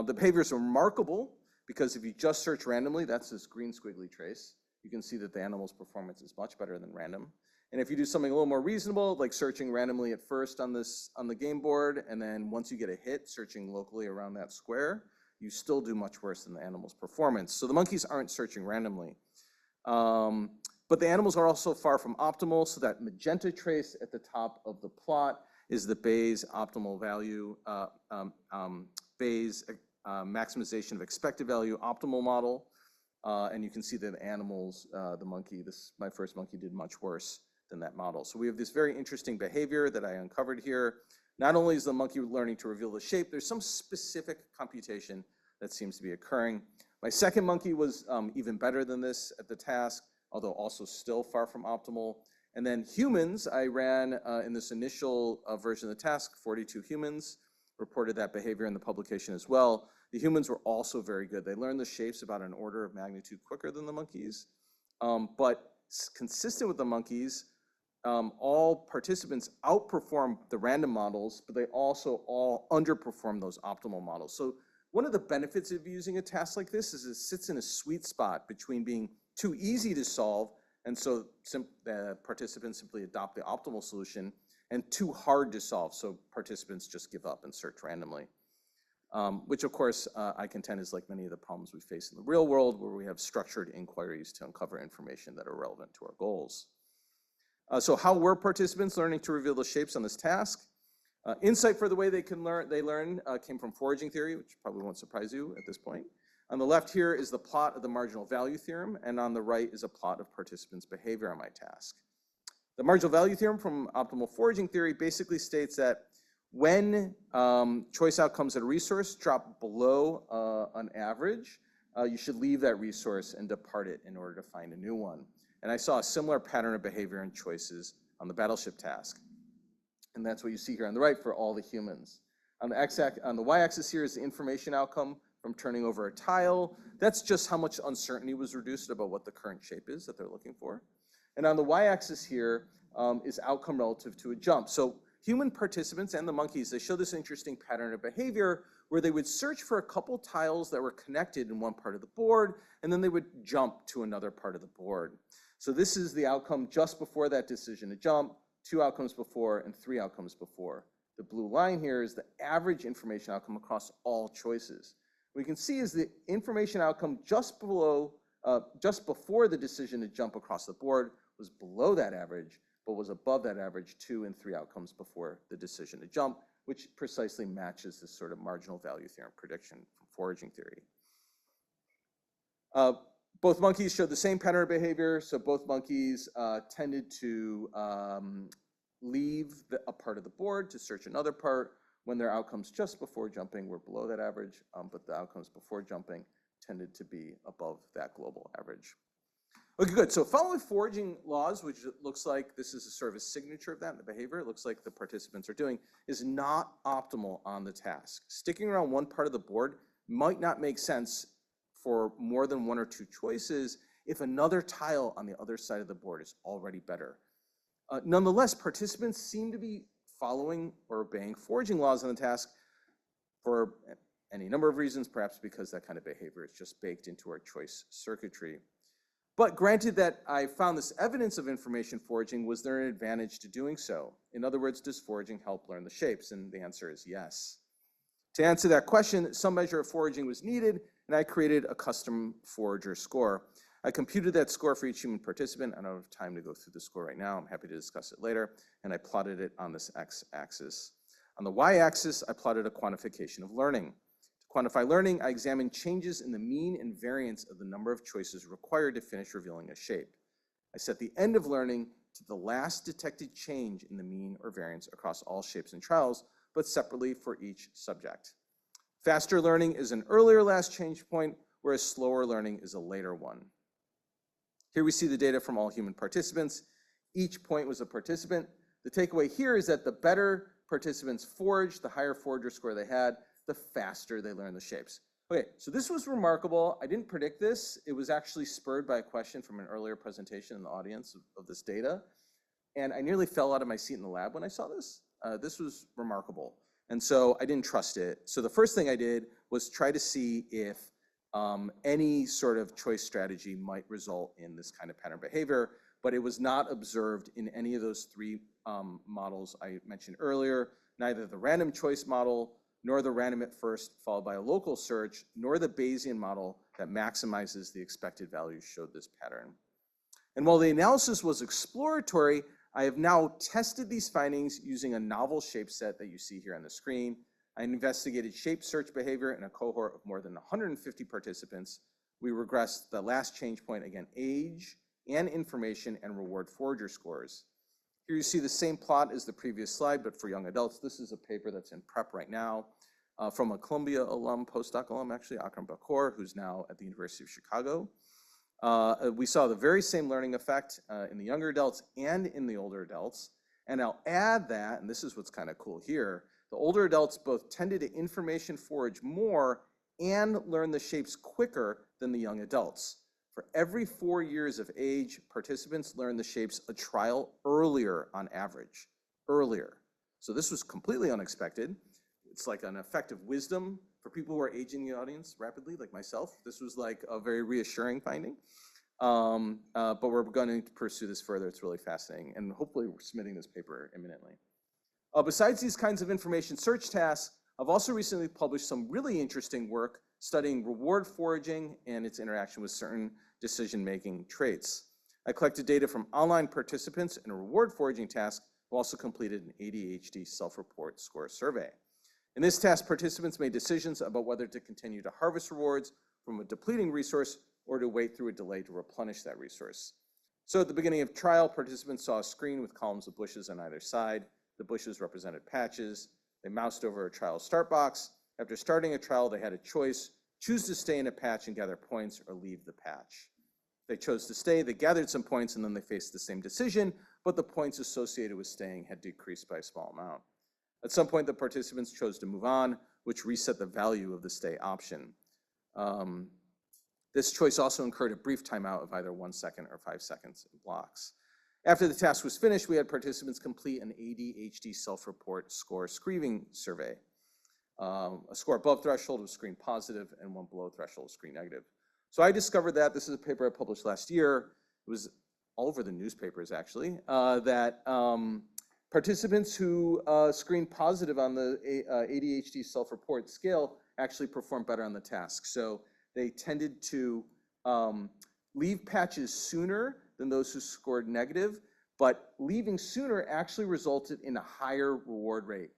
The behavior is remarkable because if you just search randomly, that's this green squiggly trace, you can see that the animal's performance is much better than random. And if you do something a little more reasonable, like searching randomly at first on the game board, and then once you get a hit, searching locally around that square, you still do much worse than the animal's performance. So the monkeys aren't searching randomly. But the animals are also far from optimal, so that magenta trace at the top of the plot is the Bayes optimal value, Bayes maximization of expected value optimal model. And you can see that the animals, the monkey, my first monkey did much worse than that model. So we have this very interesting behavior that I uncovered here. Not only is the monkey learning to reveal the shape, there's some specific computation that seems to be occurring. My second monkey was even better than this at the task, although also still far from optimal. And then humans, I ran in this initial version of the task, 42 humans reported that behavior in the publication as well. The humans were also very good. They learned the shapes about an order of magnitude quicker than the monkeys. But consistent with the monkeys, all participants outperform the random models, but they also all underperform those optimal models. So one of the benefits of using a task like this is it sits in a sweet spot between being too easy to solve, and so participants simply adopt the optimal solution, and too hard to solve, so participants just give up and search randomly. Which of course I contend is like many of the problems we face in the real world, where we have structured inquiries to uncover information that are relevant to our goals. So how were participants learning to reveal the shapes on this task? Insight for the way they learn came from foraging theory, which probably won't surprise you at this point. On the left here is the plot of the marginal value theorem, and on the right is a plot of participants' behavior on my task. The marginal value theorem from optimal foraging theory basically states that when choice outcomes at a resource drop below an average, you should leave that resource and depart it in order to find a new one. And I saw a similar pattern of behavior and choices on the battleship task. And that's what you see here on the right for all the humans. On the y-axis here is the information outcome from turning over a tile. That's just how much uncertainty was reduced about what the current shape is that they're looking for. And on the y-axis here is outcome relative to a jump. So human participants and the monkeys, they show this interesting pattern of behavior where they would search for a couple tiles that were connected in one part of the board, and then they would jump to another part of the board. So this is the outcome just before that decision to jump, 2 outcomes before, and 3 outcomes before. The blue line here is the average information outcome across all choices. What you can see is the information outcome just before the decision to jump across the board was below that average, but was above that average 2 and 3 outcomes before the decision to jump, which precisely matches this sort of marginal value theorem prediction from foraging theory. Both monkeys showed the same pattern of behavior. So both monkeys tended to leave a part of the board to search another part when their outcomes just before jumping were below that average, but the outcomes before jumping tended to be above that global average. Okay, good. So following foraging laws, which it looks like this is a sort of a signature of that in the behavior, it looks like the participants are doing, is not optimal on the task. Sticking around one part of the board might not make sense for more than 1 or 2 choices if another tile on the other side of the board is already better. Nonetheless, participants seem to be following or obeying foraging laws on the task for any number of reasons, perhaps because that kind of behavior is just baked into our choice circuitry. But granted that I found this evidence of information foraging, was there an advantage to doing so? In other words, does foraging help learn the shapes? And the answer is yes. To answer that question, some measure of foraging was needed, and I created a custom forager score. I computed that score for each human participant. I don't have time to go through the score right now. I'm happy to discuss it later. And I plotted it on this x-axis. On the y-axis, I plotted a quantification of learning. To quantify learning, I examined changes in the mean and variance of the number of choices required to finish revealing a shape. I set the end of learning to the last detected change in the mean or variance across all shapes and trials, but separately for each subject. Faster learning is an earlier last change point, whereas slower learning is a later one. Here we see the data from all human participants. Each point was a participant. The takeaway here is that the better participants foraged, the higher forager score they had, the faster they learned the shapes. Okay, so this was remarkable. I didn't predict this. It was actually spurred by a question from an earlier presentation in the audience of this data. And I nearly fell out of my seat in the lab when I saw this. This was remarkable. And so I didn't trust it. So the first thing I did was try to see if any sort of choice strategy might result in this kind of pattern behavior, but it was not observed in any of those three models I mentioned earlier, neither the random choice model, nor the random at first followed by a local search, nor the Bayesian model that maximizes the expected values showed this pattern. And while the analysis was exploratory, I have now tested these findings using a novel shape set that you see here on the screen. I investigated shape search behavior in a cohort of more than 150 participants. We regressed the last change point, again, age and information and reward forager scores. Here you see the same plot as the previous slide, but for young adults. This is a paper that's in prep right now from a Columbia alum, postdoc alum, actually, Akram Bakor, who's now at the University of Chicago. We saw the very same learning effect in the younger adults and in the older adults. And I'll add that, and this is what's kind of cool here, the older adults both tended to information forage more and learn the shapes quicker than the young adults. For every 4 years of age, participants learned the shapes a trial earlier on average, earlier. So this was completely unexpected. It's like an effect of wisdom for people who are aging the audience rapidly, like myself. This was like a very reassuring finding. But we're going to pursue this further. It's really fascinating. And hopefully we're submitting this paper imminently. Besides these kinds of information search tasks, I've also recently published some really interesting work studying reward foraging and its interaction with certain decision-making traits. I collected data from online participants in a reward foraging task who also completed an ADHD self-report score survey. In this task, participants made decisions about whether to continue to harvest rewards from a depleting resource or to wait through a delay to replenish that resource. So at the beginning of trial, participants saw a screen with columns of bushes on either side. The bushes represented patches. They moused over a trial start box. After starting a trial, they had a choice: choose to stay in a patch and gather points, or leave the patch. They chose to stay, they gathered some points, and then they faced the same decision, but the points associated with staying had decreased by a small amount. At some point, the participants chose to move on, which reset the value of the stay option. This choice also incurred a brief timeout of either 1 second or 5 seconds in blocks. After the task was finished, we had participants complete an ADHD self-report score screening survey. A score above threshold was screen positive and one below threshold was screen negative. So I discovered that, this is a paper I published last year, it was all over the newspapers actually, that participants who screened positive on the ADHD self-report scale actually performed better on the task. So they tended to leave patches sooner than those who scored negative, but leaving sooner actually resulted in a higher reward rate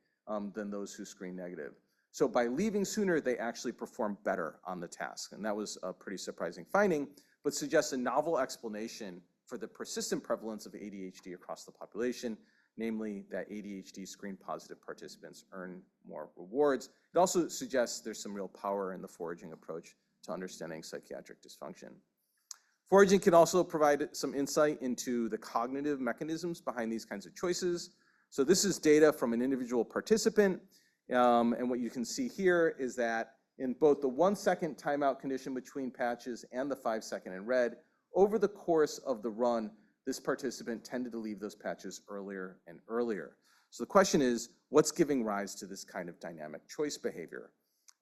than those who screened negative. So by leaving sooner, they actually performed better on the task. And that was a pretty surprising finding, but suggests a novel explanation for the persistent prevalence of ADHD across the population, namely that ADHD screen-positive participants earn more rewards. It also suggests there's some real power in the foraging approach to understanding psychiatric dysfunction. Foraging can also provide some insight into the cognitive mechanisms behind these kinds of choices. So this is data from an individual participant. And what you can see here is that in both the 1 second timeout condition between patches and the 5 second in red, over the course of the run, this participant tended to leave those patches earlier and earlier. So the question is, what's giving rise to this kind of dynamic choice behavior?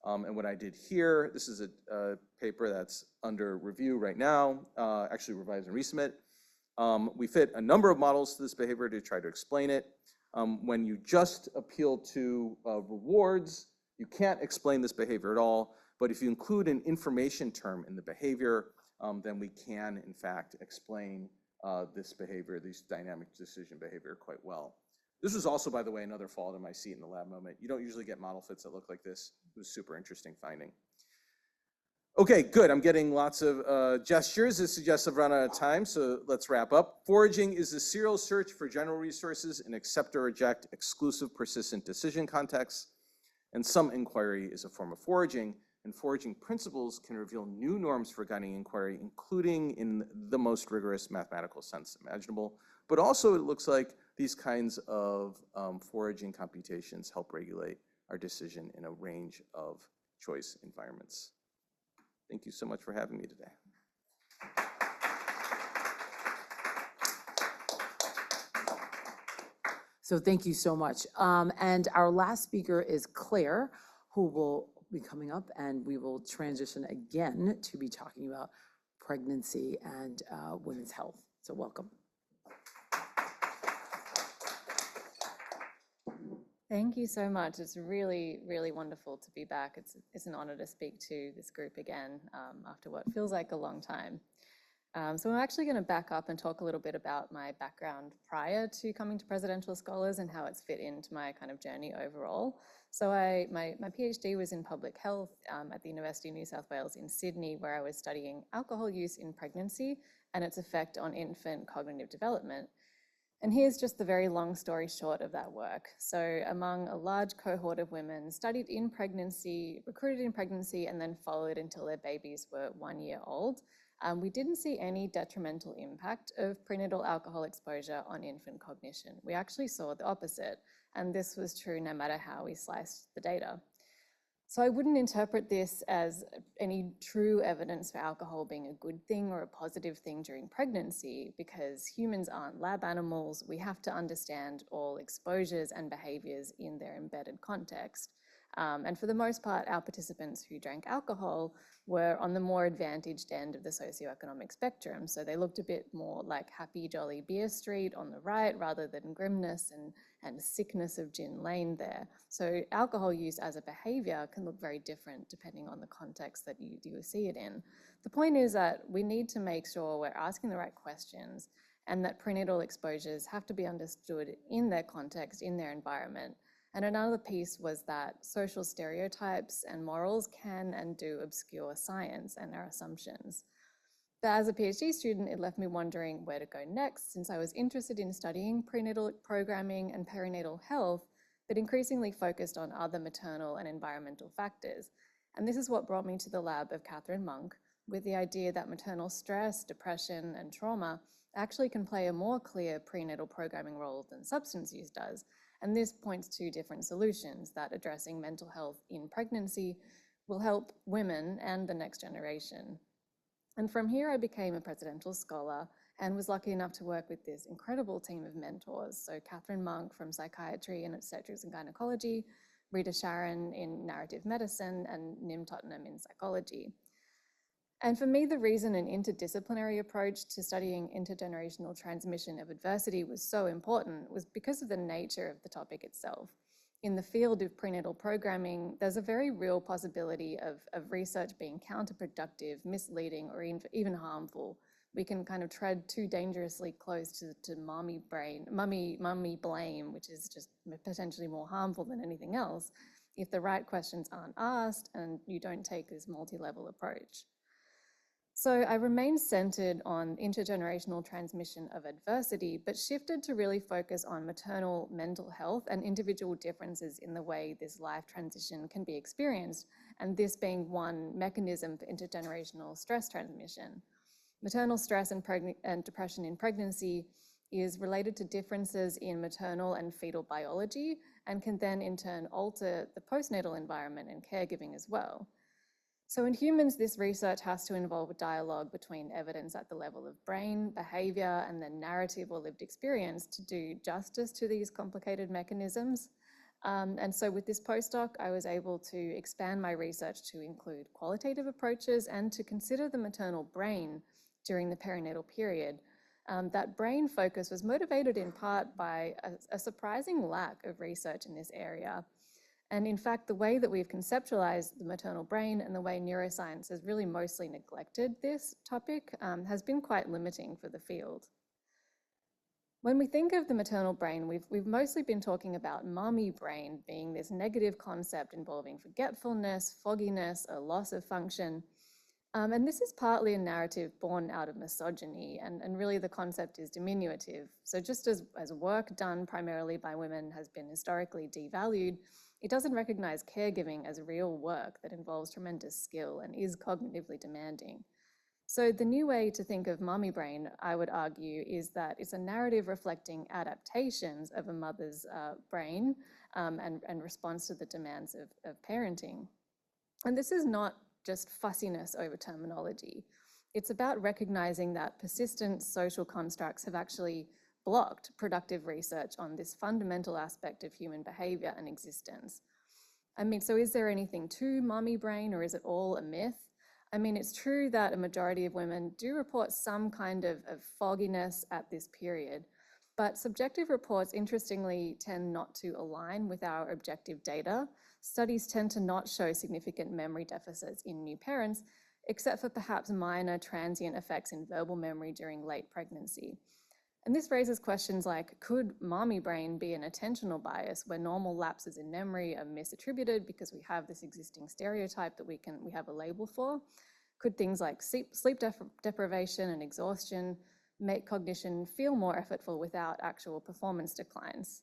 And what I did here, this is a paper that's under review right now, actually revised and resubmit. We fit a number of models to this behavior to try to explain it. When you just appeal to rewards, you can't explain this behavior at all. But if you include an information term in the behavior, then we can, in fact, explain this behavior, this dynamic decision behavior quite well. This was also, by the way, another fall out of my seat in the lab moment. You don't usually get model fits that look like this. It was a super interesting finding. Okay, good. I'm getting lots of gestures. This suggests I've run out of time, so let's wrap up. Foraging is a serial search for general resources in accept or reject exclusive persistent decision contexts. and some inquiry is a form of foraging, and foraging principles can reveal new norms for guiding inquiry, including in the most rigorous mathematical sense imaginable. But also it looks like these kinds of foraging computations help regulate our decision in a range of choice environments. Thank you so much for having me today. So thank you so much. And our last speaker is Claire, who will be coming up, and we will transition again to be talking about pregnancy and women's health. So welcome. Thank you so much. It's really, really wonderful to be back. It's an honor to speak to this group again after what feels like a long time. So I'm actually going to back up and talk a little bit about my background prior to coming to Presidential Scholars and how it's fit into my kind of journey overall. So my PhD was in public health at the University of New South Wales in Sydney, where I was studying alcohol use in pregnancy and its effect on infant cognitive development. And here's just the very long story short of that work. So among a large cohort of women studied in pregnancy, recruited in pregnancy, and then followed until their babies were 1 year old, we didn't see any detrimental impact of prenatal alcohol exposure on infant cognition. We actually saw the opposite, and this was true no matter how we sliced the data. So I wouldn't interpret this as any true evidence for alcohol being a good thing or a positive thing during pregnancy, because humans aren't lab animals. We have to understand all exposures and behaviors in their embedded context. And for the most part, our participants who drank alcohol were on the more advantaged end of the socioeconomic spectrum. So they looked a bit more like happy, jolly Beer Street on the right, rather than grimness and sickness of Gin Lane there. So alcohol use as a behavior can look very different depending on the context that you see it in. The point is that we need to make sure we're asking the right questions and that prenatal exposures have to be understood in their context, in their environment. And another piece was that social stereotypes and morals can and do obscure science and our assumptions. But as a PhD student, it left me wondering where to go next, since I was interested in studying prenatal programming and perinatal health, but increasingly focused on other maternal and environmental factors. And this is what brought me to the lab of Catherine Monk, with the idea that maternal stress, depression, and trauma actually can play a more clear prenatal programming role than substance use does. And this points to different solutions that addressing mental health in pregnancy will help women and the next generation. And from here, I became a presidential scholar and was lucky enough to work with this incredible team of mentors. So Catherine Monk from Psychiatry and Obstetrics and Gynecology, Rita Sharon in Narrative Medicine, and Nim Tottenham in Psychology. And for me, the reason an interdisciplinary approach to studying intergenerational transmission of adversity was so important was because of the nature of the topic itself. In the field of prenatal programming, there's a very real possibility of research being counterproductive, misleading, or even harmful. We can kind of tread too dangerously close to mommy blame, which is just potentially more harmful than anything else, if the right questions aren't asked and you don't take this multi-level approach. So I remained centered on intergenerational transmission of adversity, but shifted to really focus on maternal mental health and individual differences in the way this life transition can be experienced, and this being one mechanism for intergenerational stress transmission. Maternal stress and depression in pregnancy is related to differences in maternal and fetal biology and can then in turn alter the postnatal environment and caregiving as well. So in humans, this research has to involve a dialogue between evidence at the level of brain, behavior, and then narrative or lived experience to do justice to these complicated mechanisms. And so with this postdoc, I was able to expand my research to include qualitative approaches and to consider the maternal brain during the perinatal period. That brain focus was motivated in part by a surprising lack of research in this area. And in fact, the way that we've conceptualized the maternal brain and the way neuroscience has really mostly neglected this topic has been quite limiting for the field. When we think of the maternal brain, we've mostly been talking about mommy brain being this negative concept involving forgetfulness, fogginess, a loss of function. And this is partly a narrative born out of misogyny, and really the concept is diminutive. So just as work done primarily by women has been historically devalued, it doesn't recognize caregiving as real work that involves tremendous skill and is cognitively demanding. So the new way to think of mommy brain, I would argue, is that it's a narrative reflecting adaptations of a mother's brain and response to the demands of parenting. And this is not just fussiness over terminology. It's about recognizing that persistent social constructs have actually blocked productive research on this fundamental aspect of human behavior and existence. I mean, so is there anything to mommy brain, or is it all a myth? I mean, it's true that a majority of women do report some kind of fogginess at this period, but subjective reports, interestingly, tend not to align with our objective data. Studies tend to not show significant memory deficits in new parents, except for perhaps minor transient effects in verbal memory during late pregnancy. And this raises questions like, could mommy brain be an attentional bias where normal lapses in memory are misattributed because we have this existing stereotype that we have a label for? Could things like sleep deprivation and exhaustion make cognition feel more effortful without actual performance declines?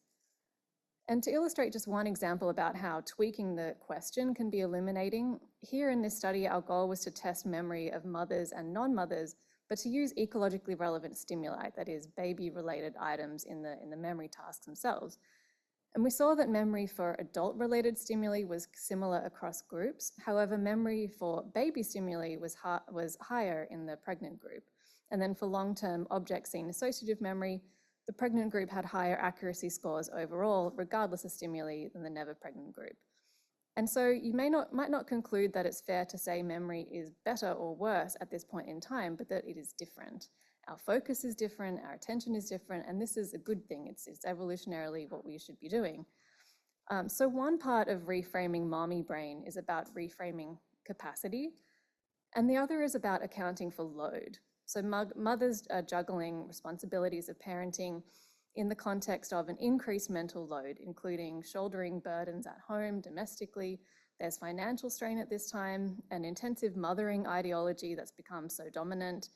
And to illustrate just one example about how tweaking the question can be illuminating, here in this study, our goal was to test memory of mothers and non-mothers, but to use ecologically relevant stimuli, that is, baby-related items in the memory tasks themselves. And we saw that memory for adult-related stimuli was similar across groups. However, memory for baby stimuli was higher in the pregnant group. And then for long-term object-scene associative memory, the pregnant group had higher accuracy scores overall, regardless of stimuli, than the never pregnant group. And so you might not conclude that it's fair to say memory is better or worse at this point in time, but that it is different. Our focus is different, our attention is different, and this is a good thing. It's evolutionarily what we should be doing. So one part of reframing mommy brain is about reframing capacity, and the other is about accounting for load. So mothers are juggling responsibilities of parenting in the context of an increased mental load, including shouldering burdens at home, domestically. There's financial strain at this time, an intensive mothering ideology that's become so dominant,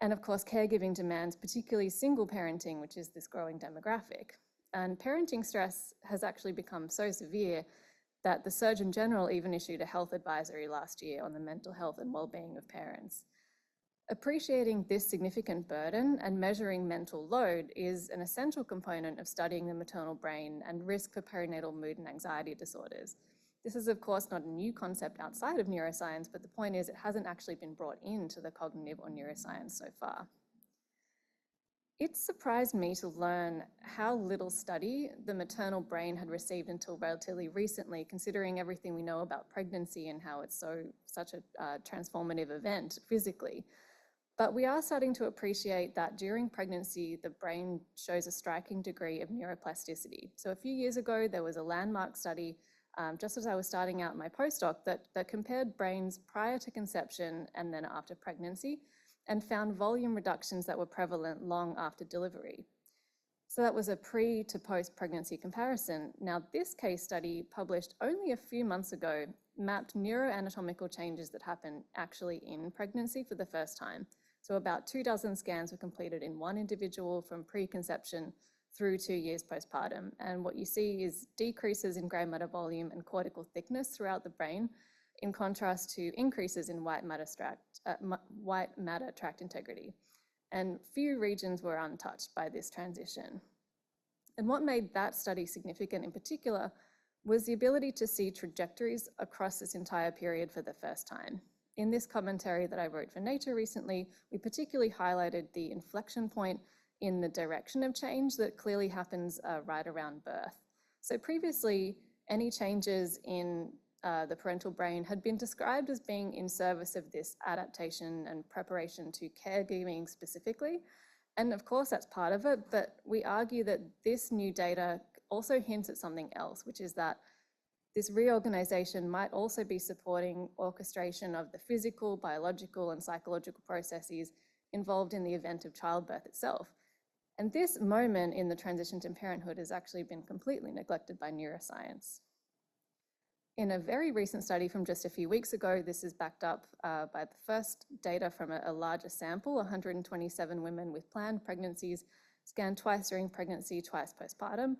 and of course, caregiving demands, particularly single parenting, which is this growing demographic. And parenting stress has actually become so severe that the Surgeon General even issued a health advisory last year on the mental health and well-being of parents. Appreciating this significant burden and measuring mental load is an essential component of studying the maternal brain and risk for perinatal mood and anxiety disorders. This is, of course, not a new concept outside of neuroscience, but the point is it hasn't actually been brought into the cognitive or neuroscience so far. It surprised me to learn how little study the maternal brain had received until relatively recently, considering everything we know about pregnancy and how it's such a transformative event physically. But we are starting to appreciate that during pregnancy, the brain shows a striking degree of neuroplasticity. So a few years ago, there was a landmark study, just as I was starting out my postdoc, that compared brains prior to conception and then after pregnancy, and found volume reductions that were prevalent long after delivery. So that was a pre to post-pregnancy comparison. Now, this case study, published only a few months ago, mapped neuroanatomical changes that happen actually in pregnancy for the first time. So about 24 scans were completed in one individual from preconception through 2 years postpartum. And what you see is decreases in grey matter volume and cortical thickness throughout the brain, in contrast to increases in white matter tract integrity. And few regions were untouched by this transition. And what made that study significant in particular was the ability to see trajectories across this entire period for the first time. In this commentary that I wrote for Nature recently, we particularly highlighted the inflection point in the direction of change that clearly happens right around birth. So previously, any changes in the parental brain had been described as being in service of this adaptation and preparation to caregiving specifically. And of course, that's part of it, but we argue that this new data also hints at something else, which is that this reorganization might also be supporting orchestration of the physical, biological, and psychological processes involved in the event of childbirth itself. And this moment in the transition to parenthood has actually been completely neglected by neuroscience. in a very recent study from just a few weeks ago, this is backed up by the first data from a larger sample, 127 women with planned pregnancies, scanned twice during pregnancy, twice postpartum.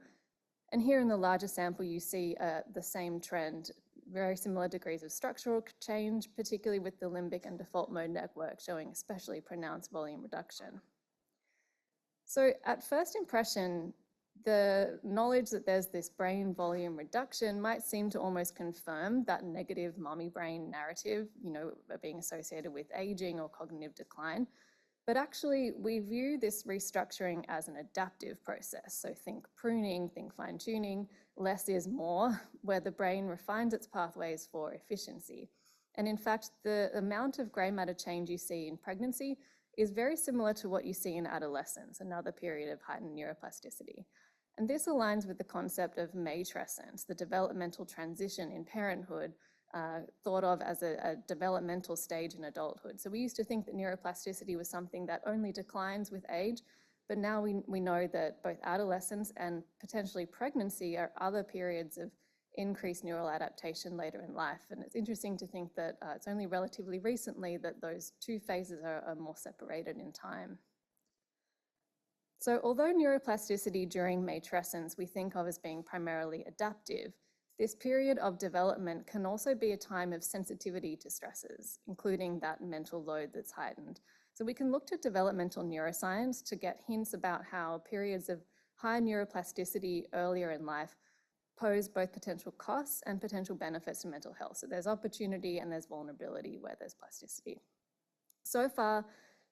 And here in the larger sample, you see the same trend, very similar degrees of structural change, particularly with the limbic and default mode network showing especially pronounced volume reduction. So at first impression, the knowledge that there's this brain volume reduction might seem to almost confirm that negative mommy brain narrative, being associated with aging or cognitive decline. But actually, we view this restructuring as an adaptive process. So think pruning, think fine-tuning, less is more, where the brain refines its pathways for efficiency. And in fact, the amount of grey matter change you see in pregnancy is very similar to what you see in adolescence, another period of heightened neuroplasticity. And this aligns with the concept of matrescence, the developmental transition in parenthood, thought of as a developmental stage in adulthood. So we used to think that neuroplasticity was something that only declines with age, but now we know that both adolescence and potentially pregnancy are other periods of increased neural adaptation later in life. And it's interesting to think that it's only relatively recently that those two phases are more separated in time. So although neuroplasticity during matrescence we think of as being primarily adaptive, this period of development can also be a time of sensitivity to stresses, including that mental load that's heightened. So we can look to developmental neuroscience to get hints about how periods of high neuroplasticity earlier in life pose both potential costs and potential benefits to mental health. So there's opportunity and there's vulnerability where there's plasticity. So far,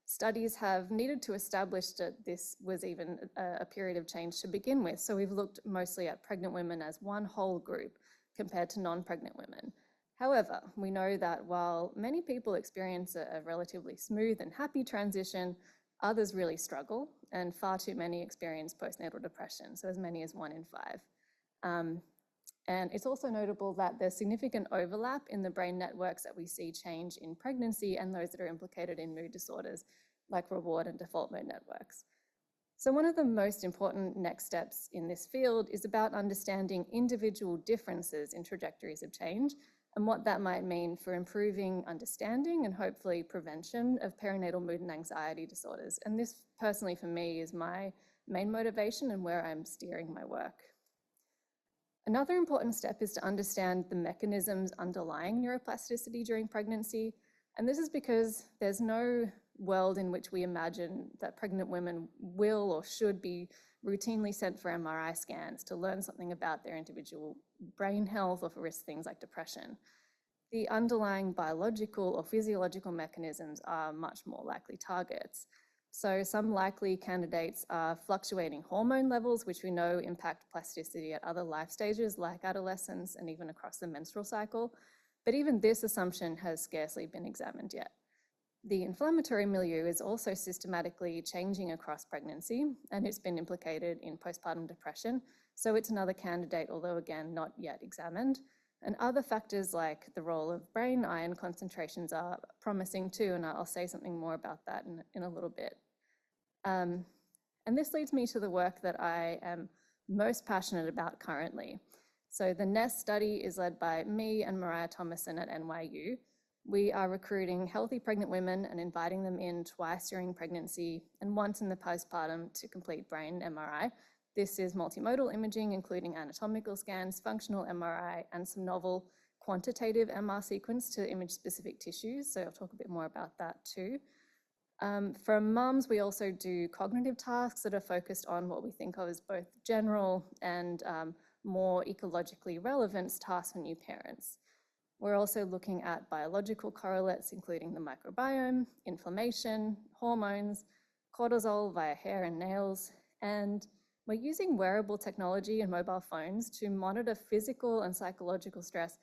studies have needed to establish that this was even a period of change to begin with. So we've looked mostly at pregnant women as one whole group compared to non-pregnant women. However, we know that while many people experience a relatively smooth and happy transition, others really struggle, and far too many experience postnatal depression, so as many as 1 in 5. And it's also notable that there's significant overlap in the brain networks that we see change in pregnancy and those that are implicated in mood disorders like reward and default mode networks. So one of the most important next steps in this field is about understanding individual differences in trajectories of change and what that might mean for improving understanding and hopefully prevention of perinatal mood and anxiety disorders. And this personally for me is my main motivation and where I'm steering my work. Another important step is to understand the mechanisms underlying neuroplasticity during pregnancy. And this is because there's no world in which we imagine that pregnant women will or should be routinely sent for MRI scans to learn something about their individual brain health or for risk things like depression. The underlying biological or physiological mechanisms are much more likely targets. So some likely candidates are fluctuating hormone levels, which we know impact plasticity at other life stages like adolescence and even across the menstrual cycle. But even this assumption has scarcely been examined yet. The inflammatory milieu is also systematically changing across pregnancy, and it's been implicated in postpartum depression. So it's another candidate, although again, not yet examined. And other factors like the role of brain iron concentrations are promising too, and I'll say something more about that in a little bit. And this leads me to the work that I am most passionate about currently. So the NEST study is led by me and Mariah Thomason at NYU. We are recruiting healthy pregnant women and inviting them in twice during pregnancy and once in the postpartum to complete brain MRI. This is multimodal imaging, including anatomical scans, functional MRI, and some novel quantitative MR sequence to image specific tissues. So I'll talk a bit more about that too. For mums, we also do cognitive tasks that are focused on what we think of as both general and more ecologically relevant tasks for new parents. We're also looking at biological correlates, including the microbiome, inflammation, hormones, cortisol via hair and nails, and we're using wearable technology and mobile phones to monitor physical and psychological stress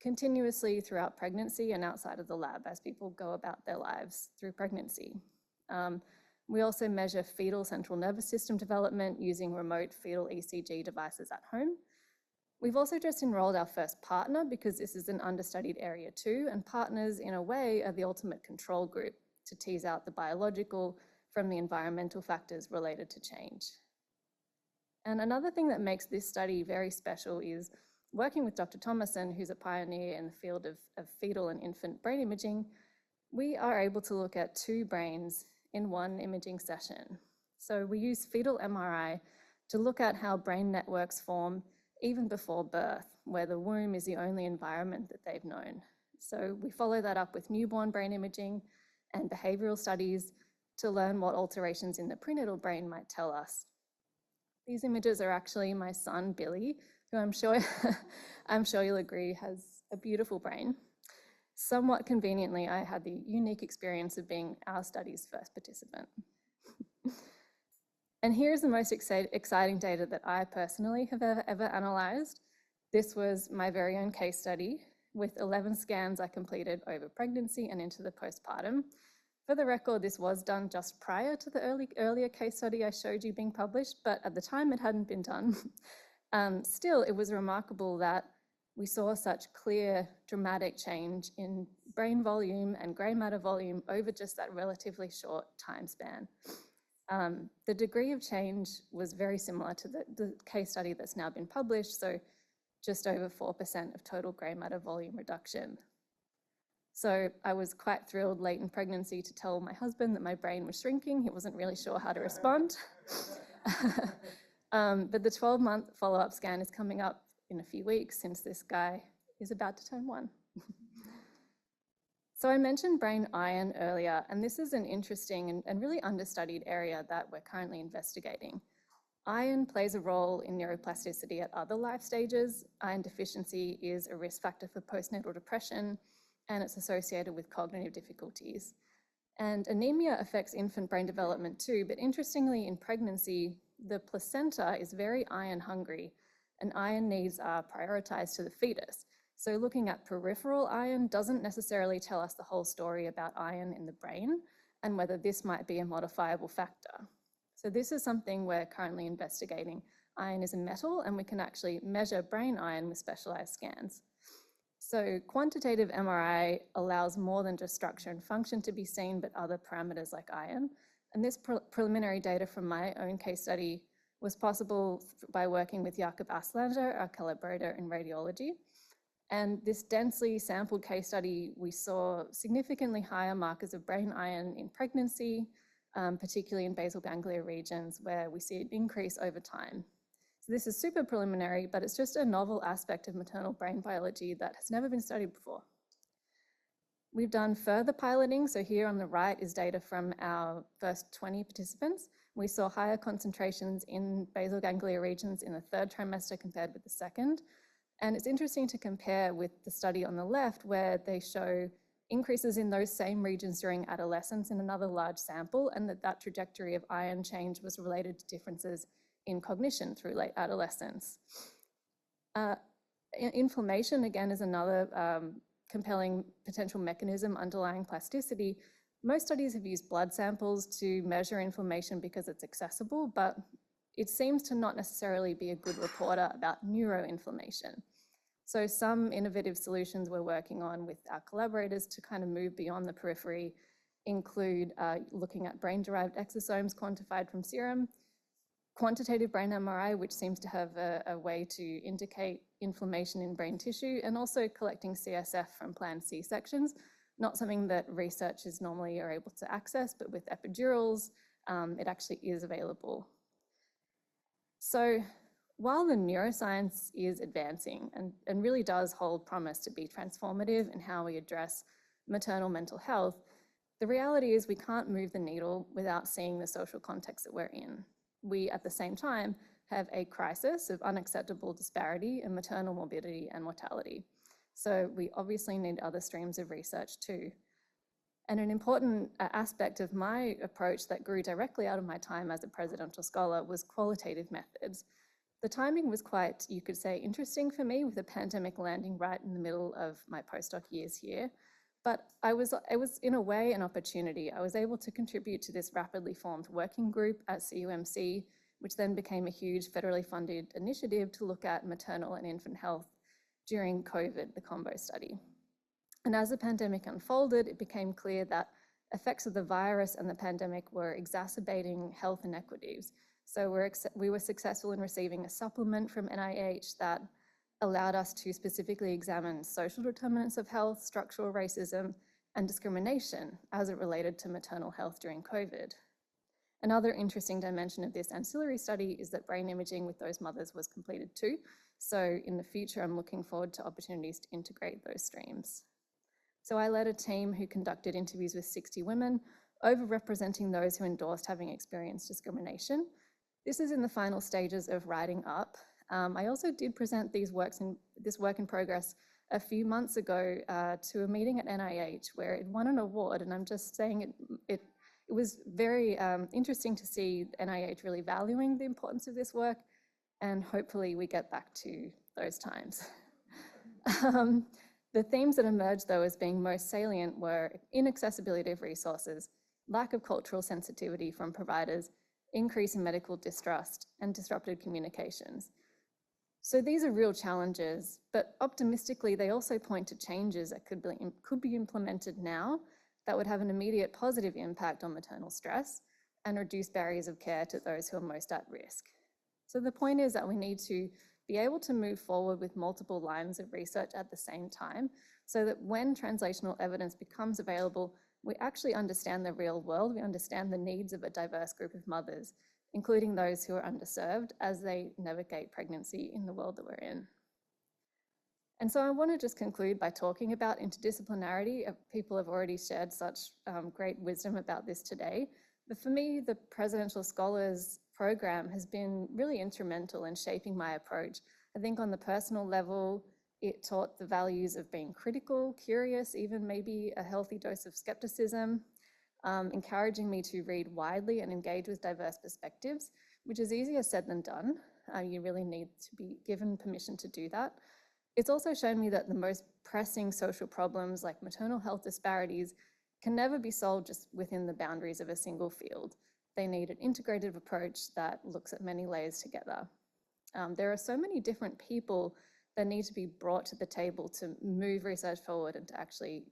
continuously throughout pregnancy and outside of the lab as people go about their lives through pregnancy. We also measure fetal central nervous system development using remote fetal ECG devices at home. We've also just enrolled our first partner because this is an understudied area too, and partners in a way are the ultimate control group to tease out the biological from the environmental factors related to change. And another thing that makes this study very special is working with Dr. Thomason, who's a pioneer in the field of fetal and infant brain imaging, we are able to look at 2 brains in one imaging session. So we use fetal MRI to look at how brain networks form even before birth, where the womb is the only environment that they've known. So we follow that up with newborn brain imaging and behavioral studies to learn what alterations in the prenatal brain might tell us. These images are actually my son, Billy, who I'm sure you'll agree has a beautiful brain. Somewhat conveniently, I had the unique experience of being our study's first participant. And here's the most exciting data that I personally have ever analyzed. This was my very own case study with 11 scans I completed over pregnancy and into the postpartum. For the record, this was done just prior to the earlier case study I showed you being published, but at the time it hadn't been done. Still, it was remarkable that we saw such clear, dramatic change in brain volume and grey matter volume over just that relatively short time span. The degree of change was very similar to the case study that's now been published, so just over 4% of total grey matter volume reduction. So I was quite thrilled late in pregnancy to tell my husband that my brain was shrinking. He wasn't really sure how to respond. But the 12-month follow-up scan is coming up in a few weeks since this guy is about to turn 1. So I mentioned brain iron earlier, and this is an interesting and really understudied area that we're currently investigating. Iron plays a role in neuroplasticity at other life stages. Iron deficiency is a risk factor for postnatal depression, and it's associated with cognitive difficulties. And anemia affects infant brain development too, but interestingly in pregnancy, the placenta is very iron hungry, and iron needs are prioritized to the fetus. So looking at peripheral iron doesn't necessarily tell us the whole story about iron in the brain and whether this might be a modifiable factor. So this is something we're currently investigating. Iron is a metal, and we can actually measure brain iron with specialized scans. So quantitative MRI allows more than just structure and function to be seen, but other parameters like iron. And this preliminary data from my own case study was possible by working with Jakob Aslander, our collaborator in radiology. And this densely sampled case study, we saw significantly higher markers of brain iron in pregnancy, particularly in basal ganglia regions where we see an increase over time. So this is super preliminary, but it's just a novel aspect of maternal brain biology that has never been studied before. We've done further piloting. So here on the right is data from our first 20 participants. We saw higher concentrations in basal ganglia regions in the 3rd trimester compared with the 2nd. And it's interesting to compare with the study on the left where they show increases in those same regions during adolescence in another large sample, and that trajectory of iron change was related to differences in cognition through late adolescence. Inflammation, again, is another compelling potential mechanism underlying plasticity. Most studies have used blood samples to measure inflammation because it's accessible, but it seems to not necessarily be a good reporter about neuroinflammation. So some innovative solutions we're working on with our collaborators to kind of move beyond the periphery include looking at brain-derived exosomes quantified from serum, quantitative brain MRI, which seems to have a way to indicate inflammation in brain tissue, and also collecting CSF from planned C-sections, not something that researchers normally are able to access, but with epidurals, it actually is available. So while the neuroscience is advancing and really does hold promise to be transformative in how we address maternal mental health, the reality is we can't move the needle without seeing the social context that we're in. We, at the same time, have a crisis of unacceptable disparity in maternal morbidity and mortality. So we obviously need other streams of research too. And an important aspect of my approach that grew directly out of my time as a presidential scholar was qualitative methods. The timing was quite, you could say, interesting for me with the pandemic landing right in the middle of my postdoc years here. But it was in a way an opportunity. I was able to contribute to this rapidly formed working group at CUMC, which then became a huge federally funded initiative to look at maternal and infant health during COVID, the combo study. And as the pandemic unfolded, it became clear that effects of the virus and the pandemic were exacerbating health inequities. So we were successful in receiving a supplement from NIH that allowed us to specifically examine social determinants of health, structural racism, and discrimination as it related to maternal health during COVID. Another interesting dimension of this ancillary study is that brain imaging with those mothers was completed too. So in the future, I'm looking forward to opportunities to integrate those streams. So I led a team who conducted interviews with 60 women, overrepresenting those who endorsed having experienced discrimination. This is in the final stages of writing up. I also did present this work in progress a few months ago to a meeting at NIH where it won an award, and I'm just saying it was very interesting to see NIH really valuing the importance of this work, and hopefully we get back to those times. The themes that emerged though as being most salient were inaccessibility of resources, lack of cultural sensitivity from providers, increase in medical distrust, and disrupted communications. So these are real challenges, but optimistically, they also point to changes that could be implemented now that would have an immediate positive impact on maternal stress and reduce barriers of care to those who are most at risk. So the point is that we need to be able to move forward with multiple lines of research at the same time so that when translational evidence becomes available, we actually understand the real world, we understand the needs of a diverse group of mothers, including those who are underserved as they navigate pregnancy in the world that we're in. And so I want to just conclude by talking about interdisciplinarity. People have already shared such great wisdom about this today. But for me, the Presidential Scholars Program has been really instrumental in shaping my approach. I think on the personal level, it taught the values of being critical, curious, even maybe a healthy dose of skepticism, encouraging me to read widely and engage with diverse perspectives, which is easier said than done. You really need to be given permission to do that. It's also shown me that the most pressing social problems like maternal health disparities can never be solved just within the boundaries of a single field. They need an integrated approach that looks at many layers together. There are so many different people that need to be brought to the table to move research forward and to actually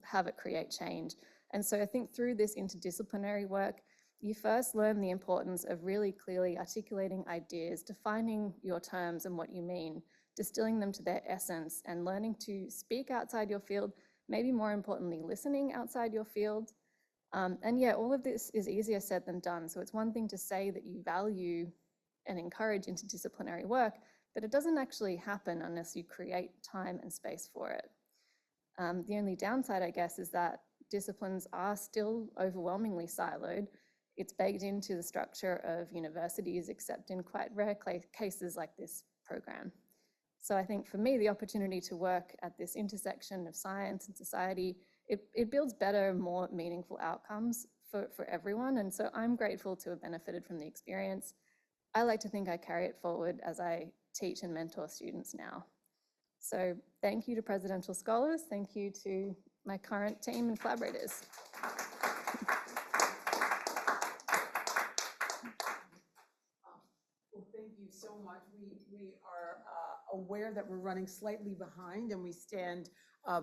have it create change. And so I think through this interdisciplinary work, you first learn the importance of really clearly articulating ideas, defining your terms and what you mean, distilling them to their essence, and learning to speak outside your field, maybe more importantly, listening outside your field. And yeah, all of this is easier said than done. So it's one thing to say that you value and encourage interdisciplinary work, but it doesn't actually happen unless you create time and space for it. The only downside, I guess, is that disciplines are still overwhelmingly siloed. It's baked into the structure of universities, except in quite rare cases like this program. So I think for me, the opportunity to work at this intersection of science and society, it builds better, more meaningful outcomes for everyone. And so I'm grateful to have benefited from the experience. I like to think I carry it forward as I teach and mentor students now. So thank you to Presidential Scholars. Thank you to my current team and collaborators. Well, thank you so much. We are aware that we're running slightly behind and we stand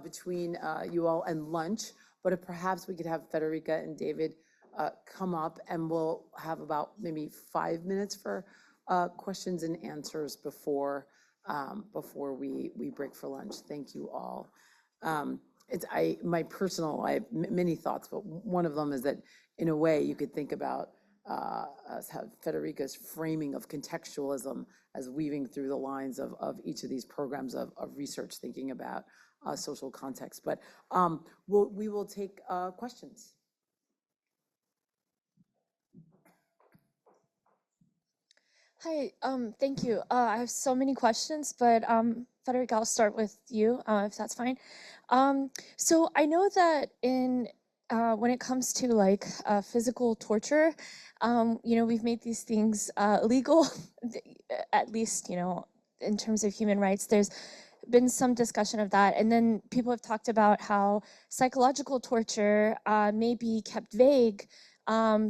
between you all and lunch, but if perhaps we could have Federica and David come up, and we'll have about maybe 5 minutes for questions and answers before we break for lunch. Thank you all. I have many thoughts, but one of them is that in a way you could think about how Federica's framing of contextualism as weaving through the lines of each of these programs of research, thinking about social context. But we will take questions. Hi, thank you. I have so many questions, but Federica, I'll start with you, if that's fine. So I know that when it comes to like physical torture, we've made these things illegal, at least, in terms of human rights. There's been some discussion of that. And then people have talked about how psychological torture may be kept vague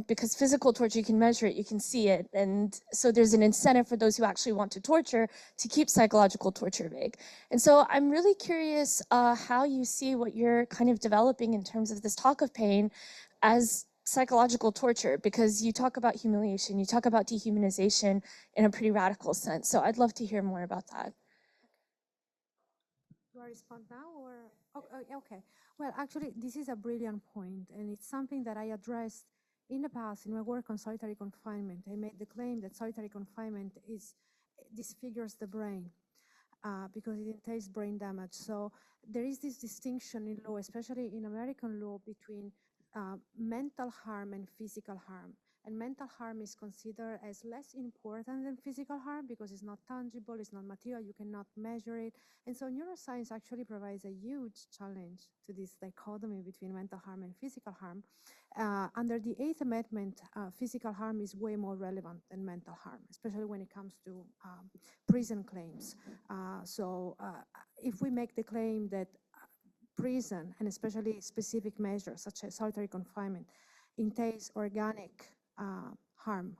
because physical torture, you can measure it, you can see it. And so there's an incentive for those who actually want to torture to keep psychological torture vague. And so I'm really curious how you see what you're kind of developing in terms of this talk of pain as psychological torture, because you talk about humiliation, you talk about dehumanization in a pretty radical sense. So I'd love to hear more about that. Do I respond now or? Okay. Well, actually, this is a brilliant point, and it's something that I addressed in the past in my work on solitary confinement. I made the claim that solitary confinement disfigures the brain because it entails brain damage. So there is this distinction in law, especially in American law, between mental harm and physical harm. And mental harm is considered as less important than physical harm because it's not tangible, it's not material, you cannot measure it. And so neuroscience actually provides a huge challenge to this dichotomy between mental harm and physical harm. Under the 8th Amendment, physical harm is way more relevant than mental harm, especially when it comes to prison claims. So if we make the claim that prison, and especially specific measures such as solitary confinement, entails organic harm,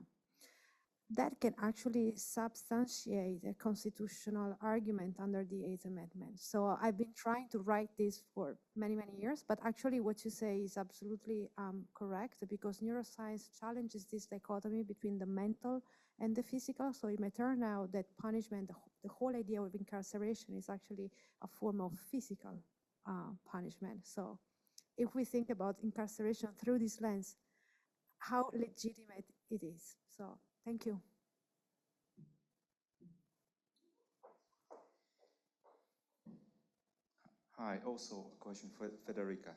that can actually substantiate a constitutional argument under the 8th Amendment. So I've been trying to write this for many, many years, but actually what you say is absolutely correct, because neuroscience challenges this dichotomy between the mental and the physical. So it may turn out that punishment, the whole idea of incarceration, is actually a form of physical punishment. So if we think about incarceration through this lens, how legitimate it is. So thank you. Hi, also a question for Federica.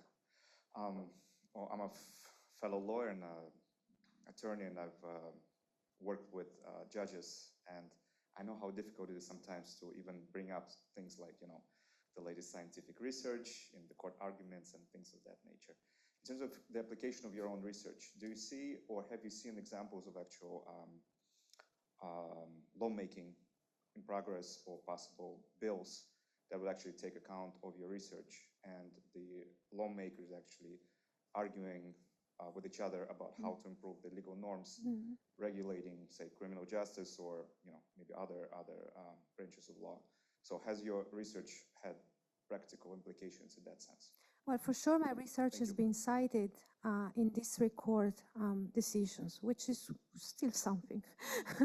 Well, I'm a fellow lawyer and attorney, and I've worked with judges, and I know how difficult it is sometimes to even bring up things like, the latest scientific research in the court arguments and things of that nature. In terms of the application of your own research, do you see or have you seen examples of actual lawmaking in progress or possible bills that would actually take account of your research and the lawmakers actually arguing with each other about how to improve the legal norms regulating, say, criminal justice or maybe other branches of law? So has your research had practical implications in that sense? Well, for sure, my research has been cited in district court decisions, which is still something.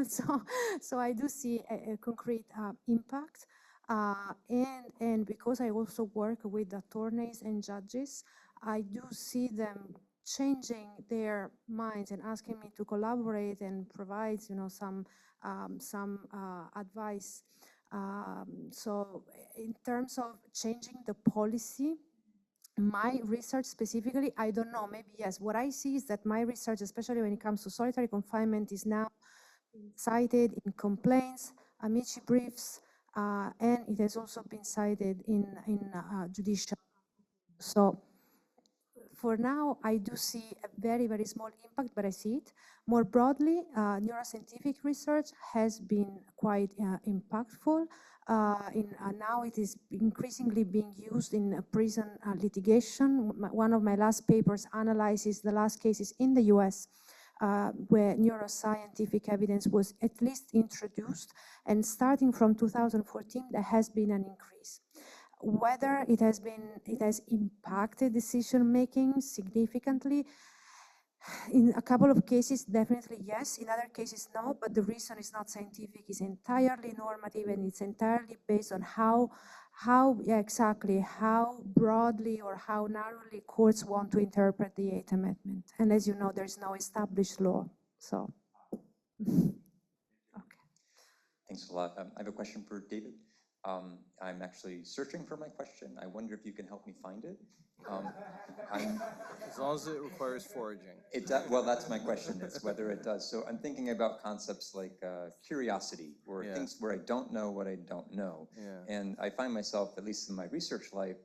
so I do see a concrete impact. And because I also work with attorneys and judges, I do see them changing their minds and asking me to collaborate and provide, some advice. So in terms of changing the policy, my research specifically, I don't know, maybe yes. What I see is that my research, especially when it comes to solitary confinement, is now cited in complaints, amici briefs, and it has also been cited in judicial. So for now, I do see a very, very small impact, but I see it. More broadly, neuroscientific research has been quite impactful. Now it is increasingly being used in prison litigation. One of my last papers analyzes the last cases in the US where neuroscientific evidence was at least introduced. And starting from 2014, there has been an increase. Whether it has impacted decision-making significantly, in a couple of cases, definitely yes. In other cases, no. But the reason is not scientific; it's entirely normative, and it's entirely based on how broadly or how narrowly courts want to interpret the 8th Amendment. And as you know, there's no established law. So, okay. Thanks a lot. I have a question for David. I'm actually searching for my question. I wonder if you can help me find it. As long as it requires foraging. Well, that's my question, is whether it does. So I'm thinking about concepts like curiosity, or things where I don't know what I don't know. Yeah. And I find myself, at least in my research life,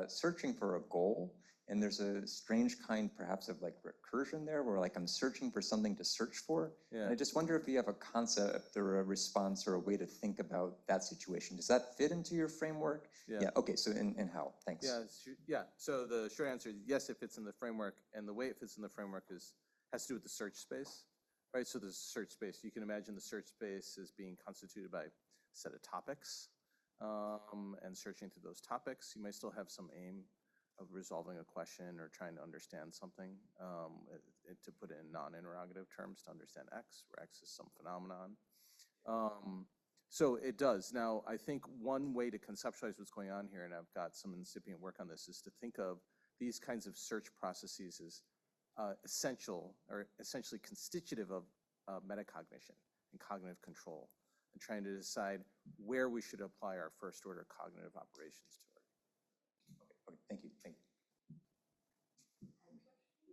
searching for a goal. And there's a strange kind, perhaps, of like recursion there, where like I'm searching for something to search for. Yeah. And I just wonder if you have a concept or a response or a way to think about that situation. Does that fit into your framework? Yeah. Okay. So and how? Thanks. Yeah. So the short answer is yes, it fits in the framework, and the way it fits in the framework has to do with the search space, right? So the search space, you can imagine the search space as being constituted by a set of topics, and searching through those topics. You may still have some aim of resolving a question or trying to understand something, to put it in non-interrogative terms, to understand X, where X is some phenomenon. So it does. Now, I think one way to conceptualize what's going on here, and I've got some incipient work on this, is to think of these kinds of search processes as essential or essentially constitutive of metacognition and cognitive control, and trying to decide where we should apply our first order cognitive operations to it. Okay, thank you, thank you.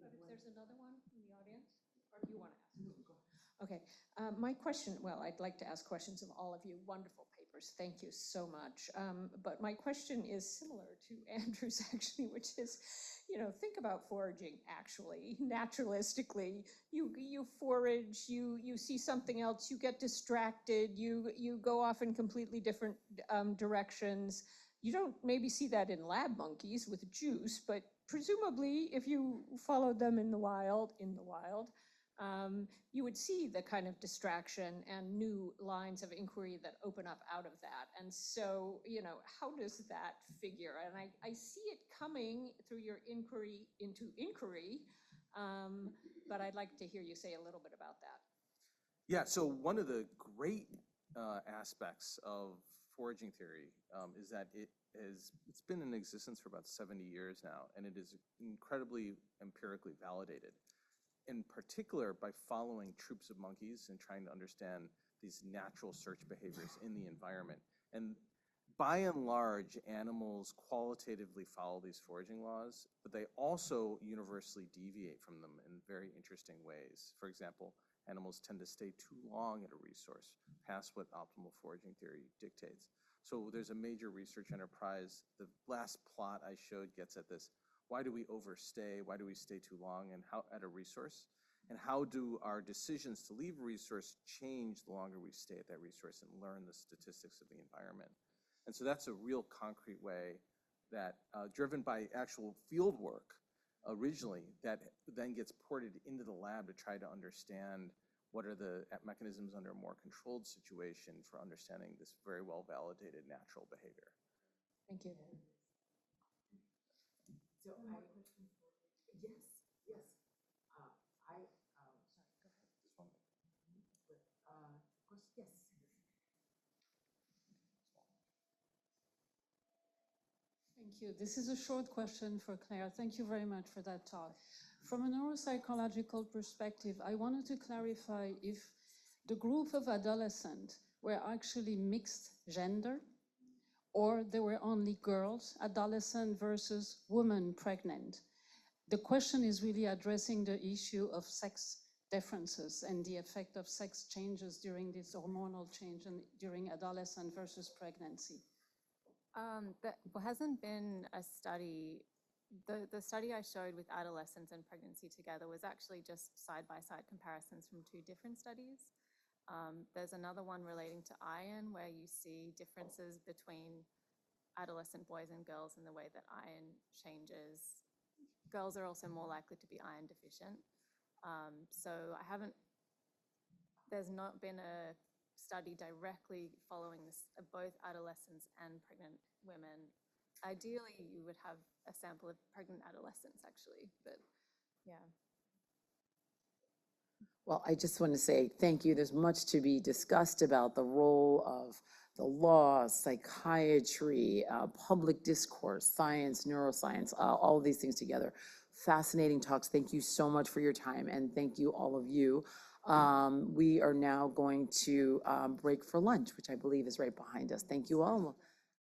But if there's another one in the audience, or do you want to ask? Okay, my question, well, I'd like to ask questions of all of you. Wonderful papers, thank you so much. But my question is similar to Andrew's actually, which is, think about foraging actually, naturalistically. You forage, you see something else, you get distracted, you go off in completely different directions. You don't maybe see that in lab monkeys with juice, but presumably if you followed them in the wild, you would see the kind of distraction and new lines of inquiry that open up out of that. And so, how does that figure? And I see it coming through your inquiry into inquiry, but I'd like to hear you say a little bit about that. Yeah, so one of the great aspects of foraging theory is that it's been in existence for about 70 years now, and it is incredibly empirically validated. In particular, by following troops of monkeys and trying to understand these natural search behaviors in the environment. And by and large, animals qualitatively follow these foraging laws, but they also universally deviate from them in very interesting ways. For example, animals tend to stay too long at a resource, past what optimal foraging theory dictates. So there's a major research enterprise. The last plot I showed gets at this. Why do we overstay? Why do we stay too long and how at a resource? And how do our decisions to leave a resource change the longer we stay at that resource and learn the statistics of the environment? And so that's a real concrete way that, driven by actual field work originally, that then gets ported into the lab to try to understand what are the mechanisms under a more controlled situation for understanding this very well validated natural behavior. Thank you. So yes. Sorry, go ahead. Of course, yes. Thank you. This is a short question for Claire. Thank you very much for that talk. From a neuropsychological perspective, I wanted to clarify if the group of adolescents were actually mixed gender, or there were only girls, adolescent versus women pregnant. The question is really addressing the issue of sex differences and the effect of sex changes during this hormonal change and during adolescent versus pregnancy. There hasn't been a study. The study I showed with adolescence and pregnancy together was actually just side-by-side comparisons from two different studies. There's another one relating to iron where you see differences between adolescent boys and girls in the way that iron changes. Girls are also more likely to be iron deficient. So there's not been a study directly following this, both adolescents and pregnant women. Ideally, you would have a sample of pregnant adolescents actually, but yeah. Well, I just want to say thank you. There's much to be discussed about the role of the law, psychiatry, public discourse, science, neuroscience, all of these things together. Fascinating talks. Thank you so much for your time, and thank you, all of you. We are now going to break for lunch, which I believe is right behind us. Thank you all.